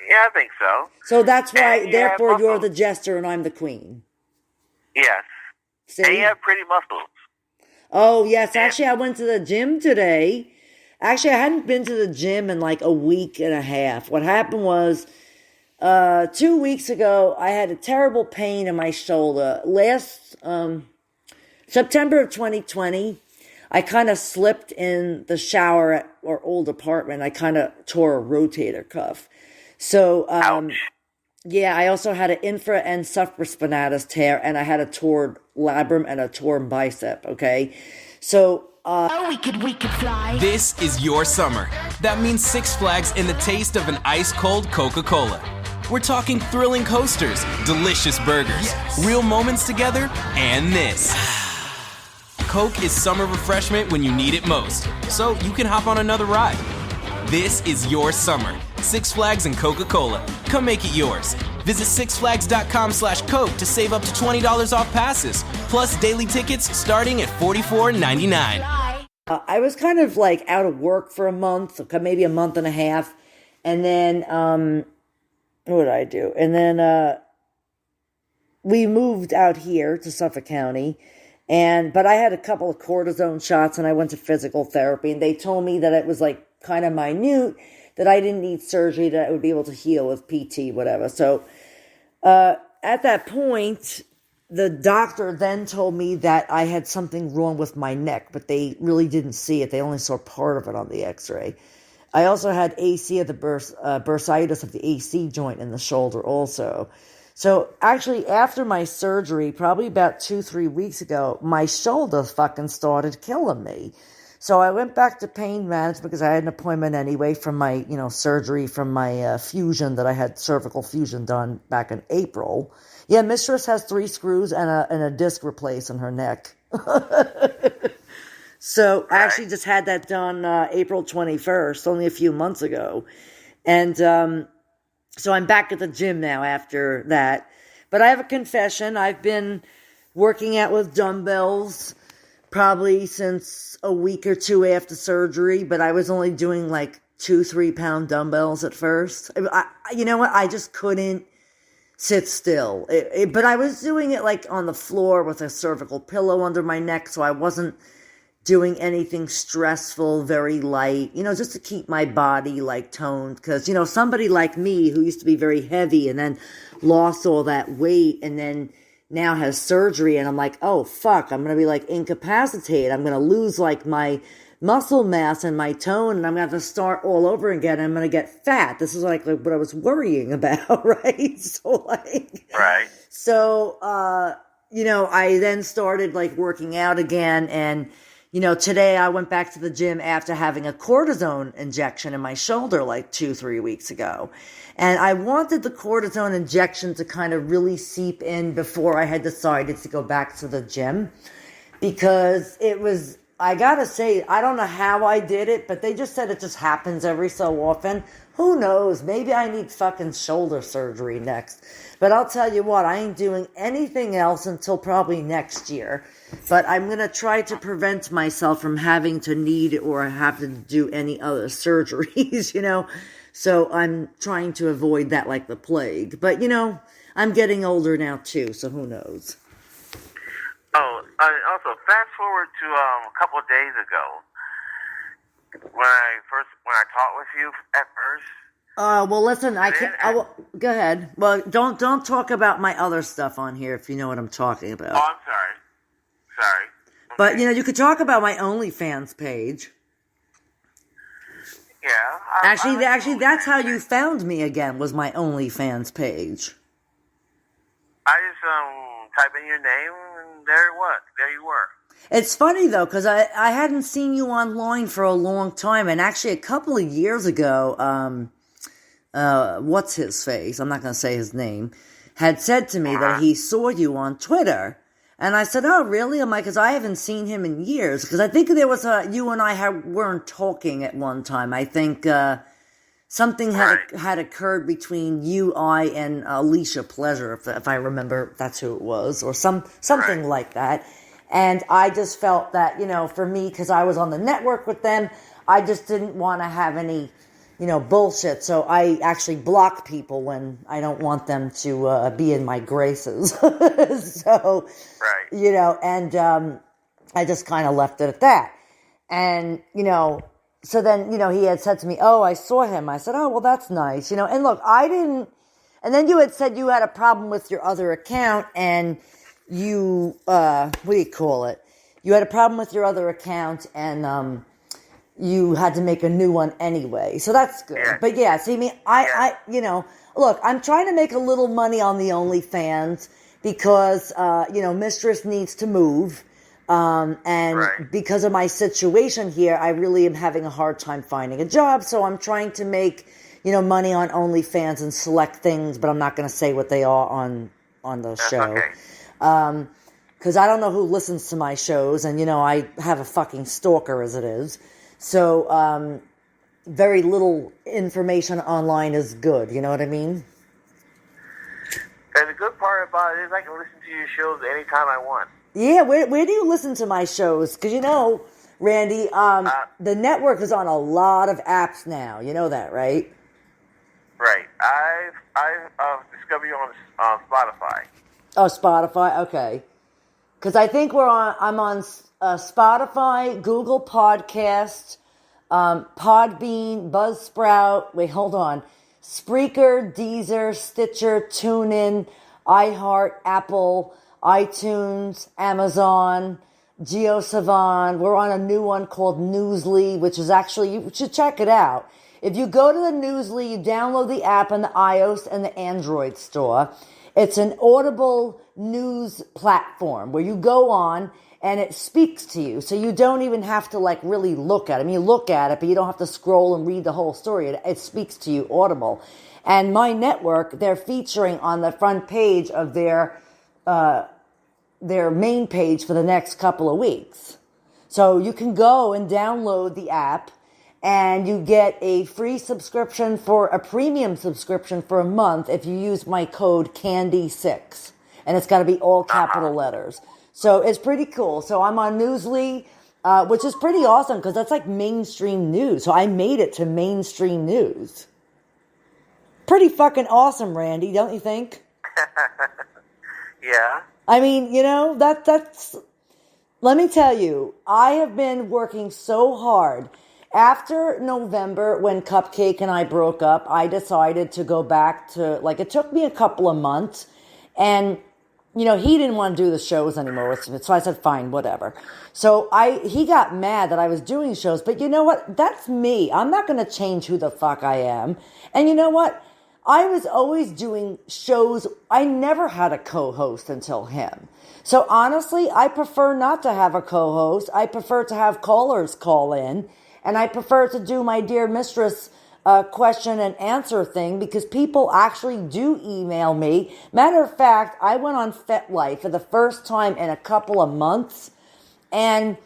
Speaker 7: Yeah, I think so.
Speaker 5: So that's why,
Speaker 7: And
Speaker 5: therefore, you're the jester and I'm the queen.
Speaker 7: Yes.
Speaker 5: See?
Speaker 7: And you have pretty muscles.
Speaker 5: Oh, yes. Actually, I went to the gym today. Actually, I hadn't been to the gym in like a week and a half. What happened was, 2 weeks ago, I had a terrible pain in my shoulder. Last September of 2020, I kind of slipped in the shower at our old apartment. I kind of tore a rotator cuff. So, yeah, I also had an infra and supraspinatus tear, and I had a torn labrum and a torn bicep, okay? So,
Speaker 10: we could fly.
Speaker 11: This is your summer. That means Six Flags and the taste of an ice-cold Coca-Cola. We're talking thrilling coasters, delicious burgers, real moments together, and this. Coke is summer refreshment when you need it most, so you can hop on another ride. This is your summer. Six Flags and Coca-Cola. Come make it yours. Visit sixflags.com/Coke to save up to $20 off passes, plus daily tickets starting at $44.99.
Speaker 5: I was kind of like out of work for a month, maybe a month and a half, and then, what did I do? And then, we moved out here to Suffolk County, but I had a couple of cortisone shots and I went to physical therapy, and they told me that it was like kind of minute, that I didn't need surgery, that I would be able to heal with PT, whatever. So, at that point, the doctor then told me that I had something wrong with my neck, but they really didn't see it. They only saw part of it on the x-ray. I also had AC of the bursitis of the AC joint in the shoulder also. So actually, after my surgery, probably about 2-3 weeks ago, my shoulder fucking started killing me. So I went back to pain management because I had an appointment anyway from my, surgery from my fusion that I had cervical fusion done back in April. Yeah, Mistress has 3 screws and a disc replaced in her neck. So I actually just had that done April 21st, only a few months ago. And so I'm back at the gym now after that. But I have a confession. I've been working out with dumbbells probably since a week or two after surgery, but I was only doing like 2-3 pound dumbbells at first. You know what? I just couldn't sit still. But I was doing it like on the floor with a cervical pillow under my neck, so I wasn't doing anything stressful, very light, just to keep my body like toned. Because, somebody like me who used to be very heavy and then lost all that weight and then now has surgery, and I'm like, oh fuck, I'm going to be like incapacitated. I'm going to lose like my muscle mass and my tone, and I'm going to have to start all over again. I'm going to get fat. This is like what I was worrying about, right? So, I then started like working out again, and today I went back to the gym after having a cortisone injection in my shoulder like 2-3 weeks ago. And I wanted the cortisone injection to kind of really seep in before I had decided to go back to the gym, because I gotta say, I don't know how I did it, but they just said it just happens every so often. Who knows? Maybe I need fucking shoulder surgery next. But I'll tell you what, I ain't doing anything else until probably next year. But I'm going to try to prevent myself from having to need or have to do any other surgeries, you know. So I'm trying to avoid that like the plague. But, you know, I'm getting older now too, so who knows.
Speaker 7: Oh, also, fast forward to a couple of days ago. When I talked with you at first.
Speaker 5: Well, listen, I can't. Go ahead. Well, don't talk about my other stuff on here if you know what I'm talking about.
Speaker 7: Oh, I'm sorry. Sorry. Okay.
Speaker 5: But you know, you could talk about my OnlyFans page.
Speaker 7: Yeah.
Speaker 5: Actually, that's how you found me again. Was my OnlyFans page.
Speaker 7: I just type in your name and there you were.
Speaker 5: It's funny, though, because I hadn't seen you online for a long time. And actually, a couple of years ago, what's his face? I'm not going to say his name. Had said to me that he saw you on Twitter. And I said, oh, really? I'm like, because I haven't seen him in years. Because I think there was you and I weren't talking at one time. I think something had occurred between you, I, and Alicia Pleasure, if I remember that's who it was. Or something like that. And I just felt that, you know, for me, because I was on the network with them, I just didn't want to have any, you know, bullshit. So I actually block people when I don't want them to be in my graces. So, you know, and I just kind of left it at that. And, you know, so then, you know, he had said to me, oh, I saw him. I said, oh, well, that's nice. You know, and look, I didn't, and then you had said you had a problem with your other account and you, what do you call it? You had a problem with your other account and, you had to make a new one anyway. So that's good. Yeah. But yeah, see me, I, you know, look, I'm trying to make a little money on the OnlyFans because, you know, Mistress needs to move. And because of my situation here, I really am having a hard time finding a job. So I'm trying to make, you know, money on OnlyFans and select things, but I'm not going to say what they are on the show. Okay. Because I don't know who listens to my shows, and, you know, I have a fucking stalker as it is. So, very little information online is good, you know what I mean?
Speaker 7: And the good part about it is I can listen to your shows anytime I want.
Speaker 5: Yeah, where do you listen to my shows? Because, you know, Randy, the network is on a lot of apps now. You know that, right?
Speaker 7: Right. I've discovered you on Spotify.
Speaker 5: Oh, Spotify? Okay. Because I think I'm on Spotify, Google Podcasts, Podbean, Buzzsprout, wait, hold on, Spreaker, Deezer, Stitcher, TuneIn, iHeart, Apple, iTunes, Amazon, GeoSavan. We're on a new one called Newsly, which is actually, you should check it out. If you go to the Newsly, you download the app on the iOS and the Android store. It's an audible news platform where you go on and it speaks to you. So you don't even have to like really look at it. I mean, you look at it, but you don't have to scroll and read the whole story. It speaks to you audible. And my network, they're featuring on the front page of their main page for the next couple of weeks. So you can go and download the app and you get a free subscription for a premium subscription for a month if you use my code CANDY6. And it's got to be all capital letters. So it's pretty cool. So I'm on Newsly, which is pretty awesome because that's like mainstream news. So I made it to mainstream news. Pretty fucking awesome, Randy, don't you think?
Speaker 7: Yeah.
Speaker 5: I mean, you know, that's... Let me tell you, I have been working so hard. After November, when Cupcake and I broke up, I decided to go back to, like, it took me a couple of months, and, you know, he didn't want to do the shows anymore, so I said, fine, whatever. So he got mad that I was doing shows, but you know what? That's me. I'm not going to change who the fuck I am. And you know what? I was always doing shows. I never had a co-host until him. So honestly, I prefer not to have a co-host. I prefer to have callers call in. And I prefer to do my Dear Mistress question and answer thing because people actually do email me. Matter of fact, I went on FetLife for the first time in a couple of months. And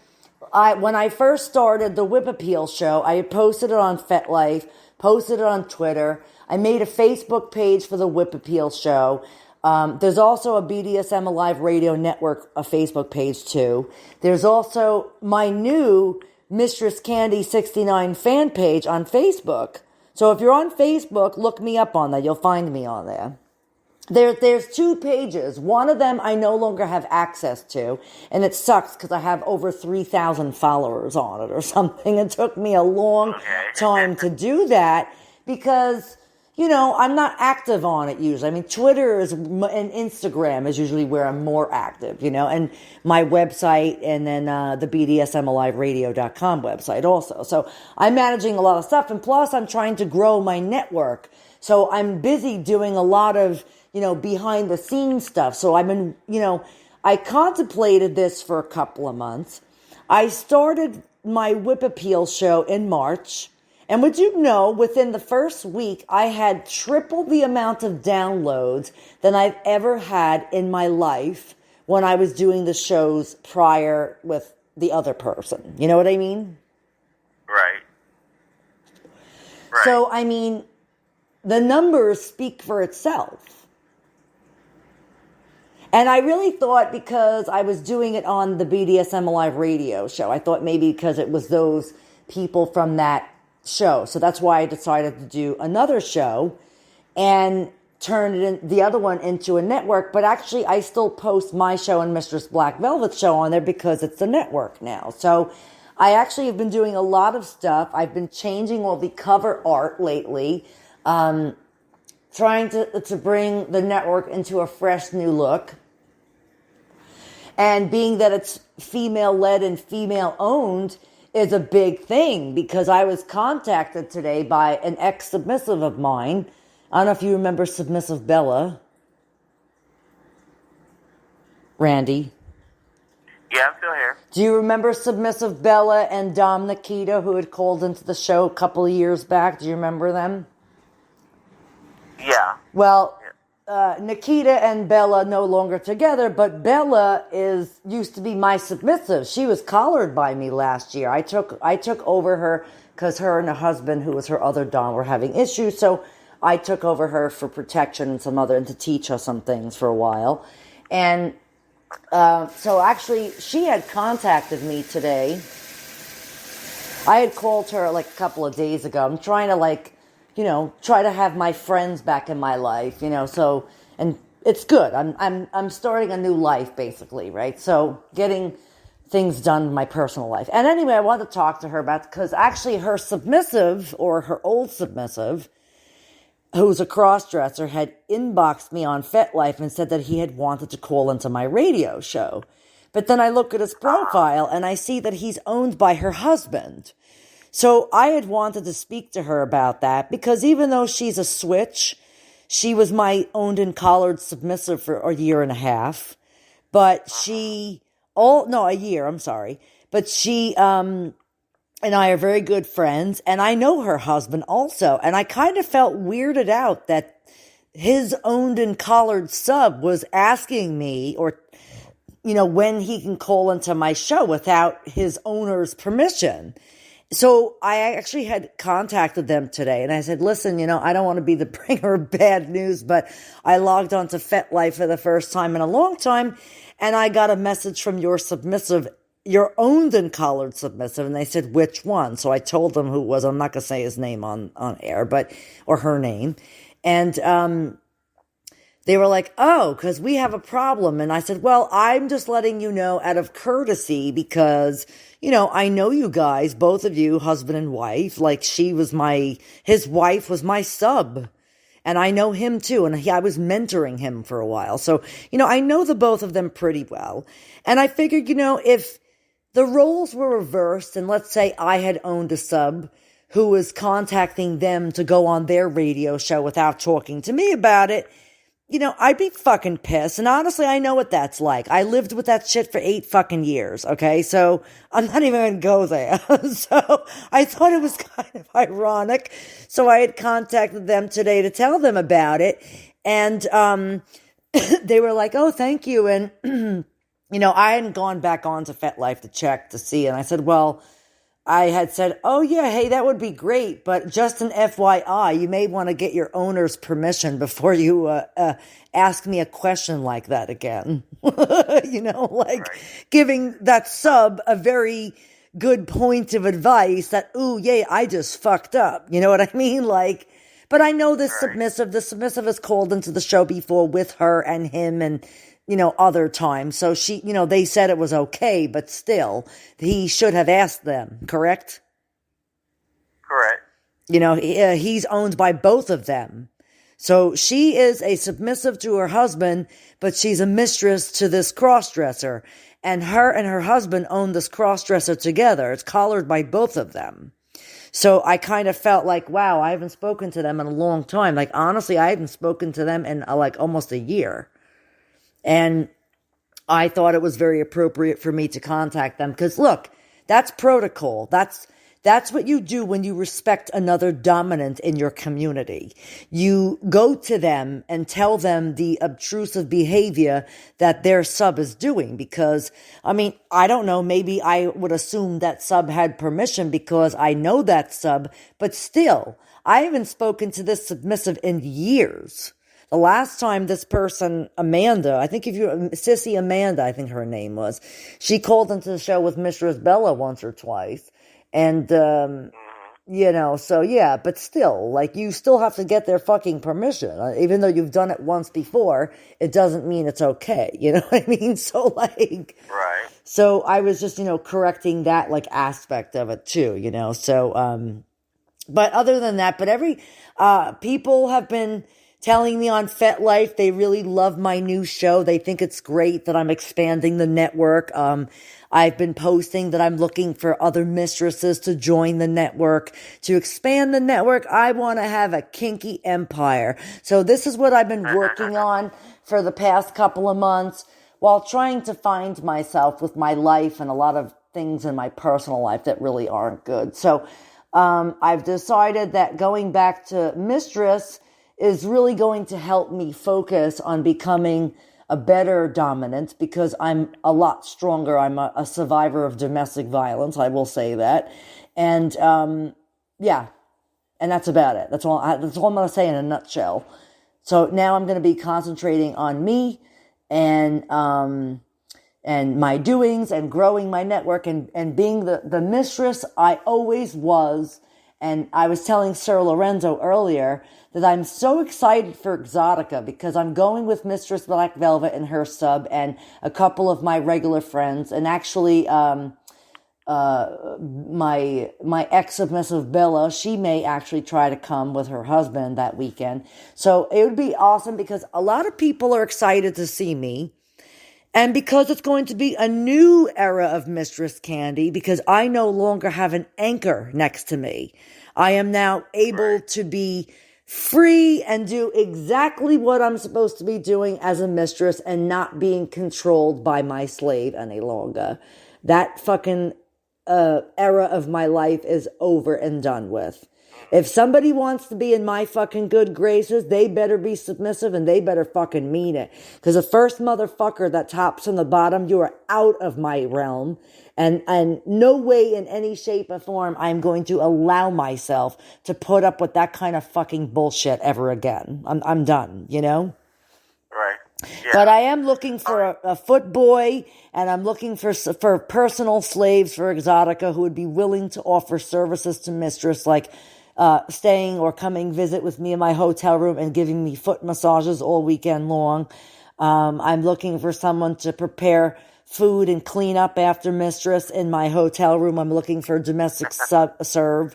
Speaker 5: when I first started the Whip Appeal show, I had posted it on FetLife, posted it on Twitter. I made a Facebook page for the Whip Appeal show. There's also a BDSM Alive Radio Network, a Facebook page too. There's also my new MistressCandy69 fan page on Facebook. So if you're on Facebook, look me up on that. You'll find me on there. There's 2 pages. One of them I no longer have access to, and it sucks because I have over 3,000 followers on it or something. It took me a long time to do that because, you know, I'm not active on it usually. I mean, Twitter and Instagram is usually where I'm more active, you know, and my website, and then the BDSMAliveRadio.com website also. So I'm managing a lot of stuff, and plus I'm trying to grow my network. So I'm busy doing a lot of, you know, behind the scenes stuff. So I contemplated this for a couple of months. I started my Whip Appeal show in March. And would you know, within the first week, I had triple the amount of downloads than I've ever had in my life when I was doing the shows prior with the other person. You know what I mean?
Speaker 7: Right.
Speaker 5: So, I mean, the numbers speak for itself. And I really thought because I was doing it on the BDSM Alive radio show, I thought maybe because it was those people from that show. So that's why I decided to do another show and turn the other one into a network. But actually, I still post my show and Mistress Black Velvet show on there because it's a network now. So I actually have been doing a lot of stuff. I've been changing all the cover art lately, trying to bring the network into a fresh new look. And being that it's female-led and female-owned is a big thing, because I was contacted today by an ex-submissive of mine. I don't know if you remember Submissive Bella. Randy?
Speaker 7: Yeah, I'm still here.
Speaker 5: Do you remember Submissive Bella and Dom Nikita, who had called into the show a couple of years back? Do you remember them?
Speaker 7: Yeah.
Speaker 5: Well, Nikita and Bella no longer together, but Bella used to be my submissive. She was collared by me last year. I took over her because her and her husband, who was her other Dom, were having issues. So I took over her for protection and to teach her some things for a while. And so actually, she had contacted me today. I had called her like a couple of days ago. I'm trying to try to have my friends back in my life, so, and it's good. I'm starting a new life, basically, right? So getting things done in my personal life. And anyway, I wanted to talk to her about, because actually her submissive, or her old submissive, who's a cross-dresser, had inboxed me on FetLife and said that he had wanted to call into my radio show. But then I look at his profile and I see that he's owned by her husband. So I had wanted to speak to her about that, because even though she's a switch, she was my owned and collared submissive for a year and a half. But a year, I'm sorry. But she and I are very good friends, and I know her husband also. And I kind of felt weirded out that his owned and collared sub was asking me, or, when he can call into my show without his owner's permission. So I actually had contacted them today, and I said, listen, I don't want to be the bringer of bad news, but I logged on to FetLife for the first time in a long time, and I got a message from your submissive, your owned and collared submissive, and they said, which one? So I told them who it was. I'm not going to say his name on air, or her name. And they were like, oh, because we have a problem. And I said, well, I'm just letting you know out of courtesy, because I know you guys, both of you, husband and wife, like his wife was my sub, and I know him too. And I was mentoring him for a while. So, I know the both of them pretty well. And I figured, if the roles were reversed, and let's say I had owned a sub who was contacting them to go on their radio show without talking to me about it, I'd be fucking pissed. And honestly, I know what that's like. I lived with that shit for 8 fucking years, okay? So I'm not even going to go there. So I thought it was kind of ironic. So I had contacted them today to tell them about it. And they were like, oh, thank you. And I hadn't gone back onto FetLife to check to see. And I said, well, I had said, oh, yeah, hey, that would be great. But just an FYI, you may want to get your owner's permission before you ask me a question like that again. Giving that sub a very good point of advice that, ooh, yeah, I just fucked up. You know what I mean? But I know the submissive has called into the show before with her and him and, other times. So she, they said it was okay, but still, he should have asked them, correct?
Speaker 7: Correct.
Speaker 5: He's owned by both of them. So she is a submissive to her husband, but she's a mistress to this crossdresser. And her husband own this crossdresser together. It's collared by both of them. So I kind of felt like, wow, I haven't spoken to them in a long time. Honestly, I hadn't spoken to them in almost a year. And I thought it was very appropriate for me to contact them. Because look, that's protocol. That's what you do when you respect another dominant in your community. You go to them and tell them the obtrusive behavior that their sub is doing. Because, I don't know, maybe I would assume that sub had permission because I know that sub. But still, I haven't spoken to this submissive in years. The last time this person, Amanda, Sissy Amanda, I think her name was, she called into the show with Mistress Bella once or twice. And, so yeah, but still, you still have to get their fucking permission. Even though you've done it once before, it doesn't mean it's okay. You know what I mean? So,
Speaker 7: Right.
Speaker 5: So I was just, correcting that, aspect of it too, so, but other than that, people have been telling me on FetLife they really love my new show. They think it's great that I'm expanding the network. I've been posting that I'm looking for other mistresses to join the network. To expand the network, I want to have a kinky empire. So this is what I've been working on for the past couple of months while trying to find myself with my life and a lot of things in my personal life that really aren't good. So I've decided that going back to Mistress is really going to help me focus on becoming a better dominant because I'm a lot stronger. I'm a survivor of domestic violence. I will say that. And, yeah. And that's about it. That's all I'm going to say in a nutshell. So now I'm going to be concentrating on me and my doings and growing my network and being the mistress I always was. And I was telling Sir Lorenzo earlier that I'm so excited for Exotica because I'm going with Mistress Black Velvet and her sub and a couple of my regular friends. And actually, my ex-submissive Bella, she may actually try to come with her husband that weekend. So it would be awesome because a lot of people are excited to see me. And because it's going to be a new era of Mistress Candy, because I no longer have an anchor next to me. I am now able to be free and do exactly what I'm supposed to be doing as a mistress and not being controlled by my slave any longer. That fucking era of my life is over and done with. If somebody wants to be in my fucking good graces, they better be submissive and they better fucking mean it. Because the first motherfucker that tops from the bottom, you are out of my realm. And no way in any shape or form I'm going to allow myself to put up with that kind of fucking bullshit ever again. I'm done,
Speaker 7: Right. Yeah.
Speaker 5: But I am looking for a foot boy, and I'm looking for personal slaves for Exotica who would be willing to offer services to Mistress, like staying or coming visit with me in my hotel room and giving me foot massages all weekend long. I'm looking for someone to prepare food and clean up after Mistress in my hotel room. I'm looking for domestic serve.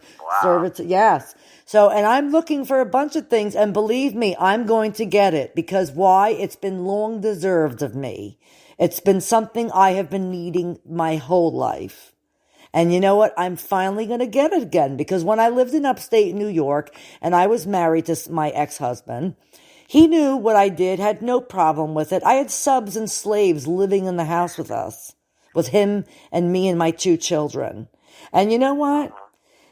Speaker 5: Yes. So, and I'm looking for a bunch of things, and believe me, I'm going to get it, because why? It's been long deserved of me. It's been something I have been needing my whole life. And you know what? I'm finally going to get it again, because when I lived in upstate New York and I was married to my ex-husband, he knew what I did, had no problem with it. I had subs and slaves living in the house with us, with him and me and my 2 children. And you know what?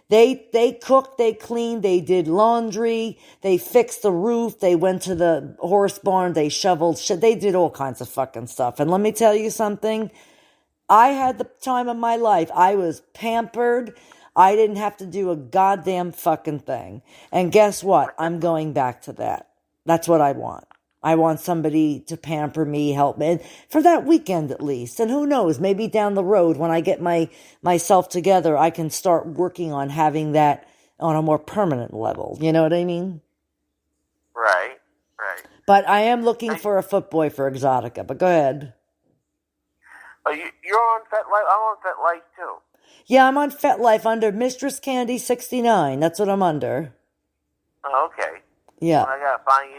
Speaker 5: They cooked, they cleaned, they did laundry, they fixed the roof, they went to the horse barn, they shoveled shit, they did all kinds of fucking stuff. And let me tell you something, I had the time of my life. I was pampered. I didn't have to do a goddamn fucking thing. And guess what? I'm going back to that. That's what I want. I want somebody to pamper me, help me, for that weekend at least. And who knows, maybe down the road when I get myself together, I can start working on having that on a more permanent level. You know what I mean?
Speaker 7: Right.
Speaker 5: But I am looking for a footboy for Exotica. But go ahead.
Speaker 7: Oh, you're on FetLife? I'm on FetLife too.
Speaker 5: Yeah, I'm on FetLife under MistressCandy69. That's what I'm under.
Speaker 7: Oh, okay.
Speaker 5: Yeah.
Speaker 7: Well, I gotta find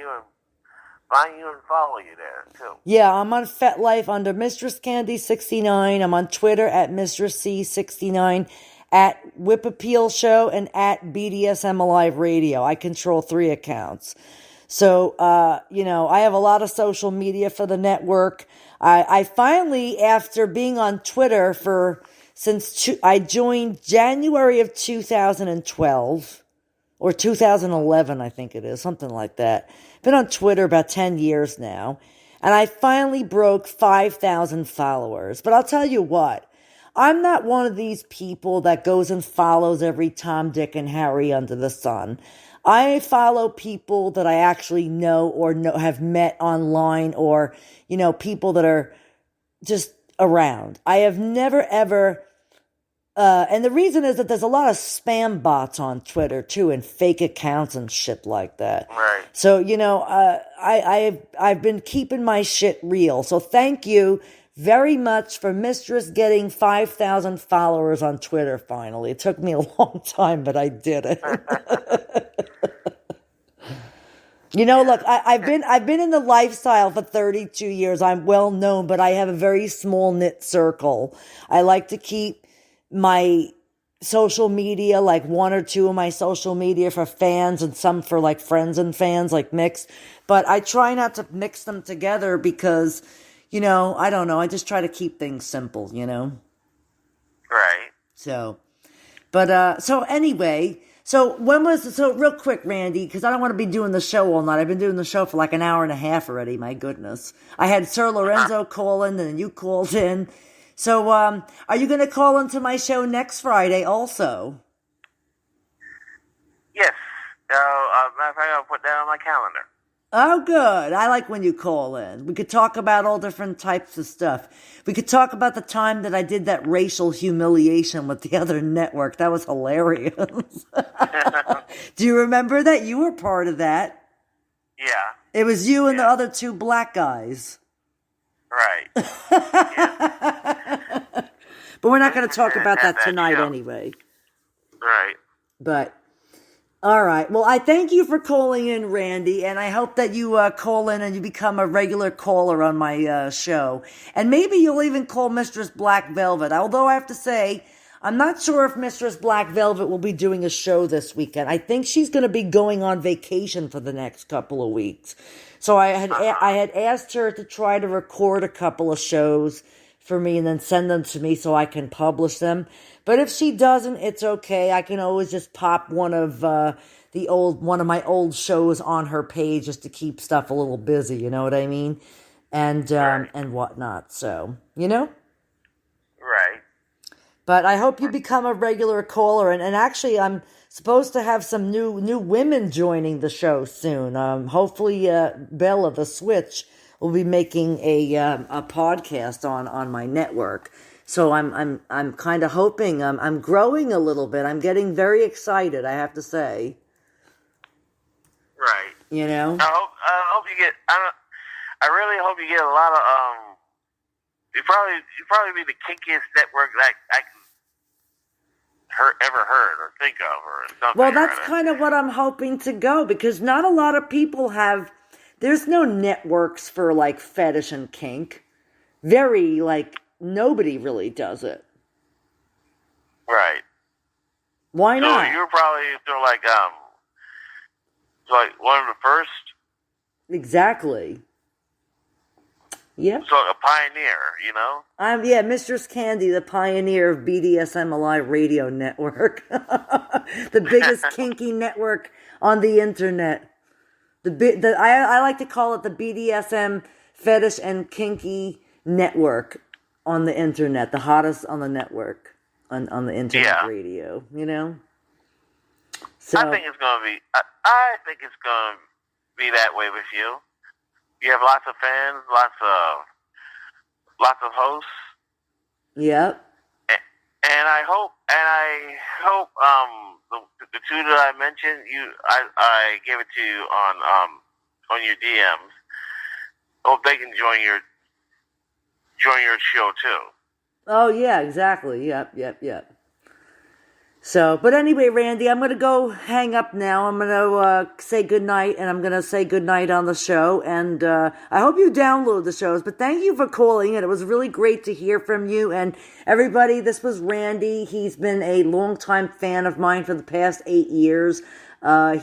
Speaker 7: you and follow you there too.
Speaker 5: Yeah, I'm on FetLife under MistressCandy69. I'm on Twitter at MistressC69, at Whip Appeal Show, and at BDSM Alive Radio. I control 3 accounts. So, I have a lot of social media for the network. I finally, after being on Twitter I joined January of 2012, or 2011, I think it is, something like that. Been on Twitter about 10 years now, and I finally broke 5,000 followers. But I'll tell you what, I'm not one of these people that goes and follows every Tom, Dick, and Harry under the sun. I follow people that I actually know or have met online, or, people that are just around. I have never, ever, and the reason is that there's a lot of spam bots on Twitter too, and fake accounts and shit like that.
Speaker 7: Right.
Speaker 5: So, I've been keeping my shit real. So thank you very much for Mistress getting 5,000 followers on Twitter finally. It took me a long time, but I did it. Look, I've been in the lifestyle for 32 years. I'm well known, but I have a very small knit circle. I like to keep my social media, like 1 or 2 of my social media for fans and some for like friends and fans, like mixed. But I try not to mix them together because, I don't know. I just try to keep things simple,
Speaker 7: Right.
Speaker 5: So anyway, so real quick, Randy, because I don't want to be doing the show all night. I've been doing the show for like an hour and a half already. My goodness. I had Sir Lorenzo call in, and then you called in. So, are you going to call into my show next Friday also?
Speaker 7: Yes. Matter of fact, I'll put that on my calendar.
Speaker 5: Oh, good. I like when you call in. We could talk about all different types of stuff. We could talk about the time that I did that racial humiliation with the other network. That was hilarious. Do you remember that? You were part of that.
Speaker 7: Yeah.
Speaker 5: It was you and the other 2 black guys.
Speaker 7: Right.
Speaker 5: But we're not going to talk about that tonight anyway.
Speaker 7: Right.
Speaker 5: But, all right. Well, I thank you for calling in, Randy, and I hope that you call in and you become a regular caller on my show. And maybe you'll even call Mistress Black Velvet. Although I have to say, I'm not sure if Mistress Black Velvet will be doing a show this weekend. I think she's going to be going on vacation for the next couple of weeks. So I had asked her to try to record a couple of shows for me and then send them to me so I can publish them. But if she doesn't, it's okay. I can always just pop one of my old shows on her page just to keep stuff a little busy. You know what I mean? And whatnot. So
Speaker 7: Right.
Speaker 5: But I hope you become a regular caller. And actually, I'm supposed to have some new women joining the show soon. Hopefully, Bella the Switch will be making a podcast on my network. So I'm kind of hoping. I'm growing a little bit. I'm getting very excited, I have to say.
Speaker 7: Right.
Speaker 5: I
Speaker 7: hope you get. I really hope you get a lot of. You probably be the kinkiest network that I can ever heard or think of or something.
Speaker 5: Well, that's kind of what I'm hoping to go, because not a lot of people have. There's no networks for like fetish and kink. Nobody really does it.
Speaker 7: Right.
Speaker 5: Why not?
Speaker 7: So you're probably like one of the first.
Speaker 5: Exactly. Yep.
Speaker 7: So a pioneer, you know?
Speaker 5: I'm Mistress Candy, the pioneer of BDSM Alive Radio Network. The biggest kinky network on the internet. I like to call it the BDSM fetish and kinky network on the internet, the hottest on the network on the internet radio, you know? So
Speaker 7: I think it's gonna be that way with you. You have lots of fans, lots of hosts.
Speaker 5: Yep.
Speaker 7: And I hope the two that I mentioned, I gave it to you on your DMs. Hope they can join your show too.
Speaker 5: Oh yeah, exactly. Yep. So, but anyway, Randy, I'm going to go hang up now. I'm going to say goodnight, and I'm going to say goodnight on the show. And I hope you download the shows. But thank you for calling, and it was really great to hear from you. And everybody, this was Randy. He's been a longtime fan of mine for the past 8 years.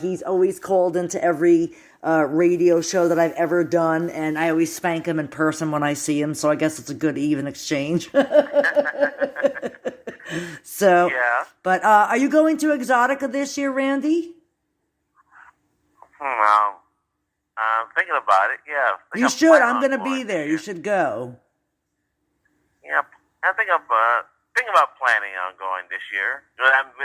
Speaker 5: He's always called into every radio show that I've ever done, and I always spank him in person when I see him. So I guess it's a good even exchange. So, yeah. But are you going to Exotica this year, Randy?
Speaker 7: I'm thinking about it. Yeah.
Speaker 5: You should. I'm going to be there. You should go.
Speaker 7: Yeah, I think I'm thinking about planning on going this year. I haven't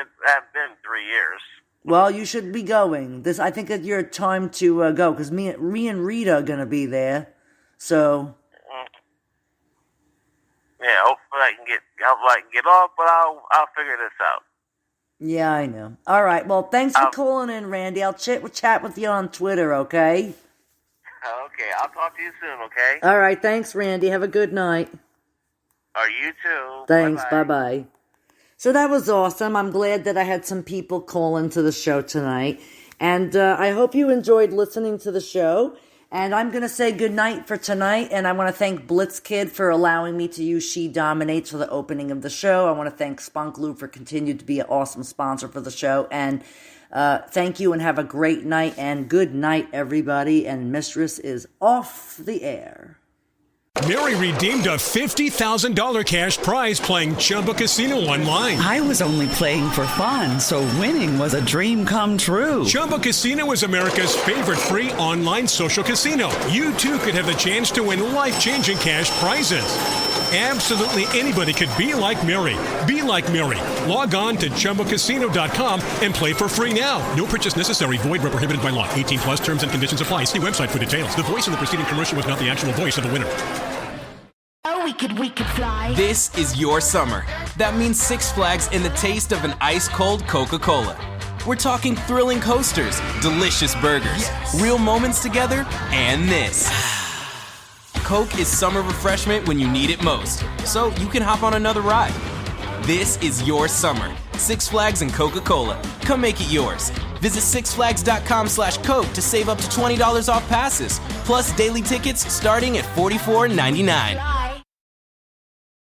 Speaker 7: been 3 years.
Speaker 5: Well, you should be going. I think that you're time to go because me and Rita are going to be there. So.
Speaker 7: Yeah, hopefully I can get off, but I'll figure this out.
Speaker 5: Yeah, I know. All right. Well, thanks for calling in, Randy. I'll chat with you on Twitter, okay?
Speaker 7: Okay, I'll talk to you soon, okay?
Speaker 5: All right. Thanks, Randy. Have a good night.
Speaker 7: You too.
Speaker 5: Thanks. Bye-bye. So that was awesome. I'm glad that I had some people call into the show tonight. And I hope you enjoyed listening to the show. And I'm going to say goodnight for tonight. And I want to thank Blitzkid for allowing me to use She Dominates for the opening of the show. I want to thank Spunk Lube for continuing to be an awesome sponsor for the show. And thank you and have a great night. And good night, everybody. And Mistress is off the air.
Speaker 12: Mary redeemed a $50,000 cash prize playing Chumba Casino online.
Speaker 3: I was only playing for fun, so winning was a dream come true.
Speaker 12: Chumba Casino is America's favorite free online social casino. You too could have the chance to win life-changing cash prizes. Absolutely anybody could be like Mary. Be like Mary. Log on to ChumbaCasino.com and play for free now. No purchase necessary. Void where prohibited by law. 18 plus terms and conditions apply. See website for details. The voice in the preceding commercial was not the actual voice of the winner.
Speaker 10: Oh, we could fly.
Speaker 11: This is your summer. That means Six Flags and the taste of an ice-cold Coca-Cola. We're talking thrilling coasters, delicious burgers, real moments together, and this. Coke is summer refreshment when you need it most, so you can hop on another ride. This is your summer. Six Flags and Coca-Cola. Come make it yours. Visit sixflags.com/Coke to save up to $20 off passes, plus daily tickets starting at $44.99.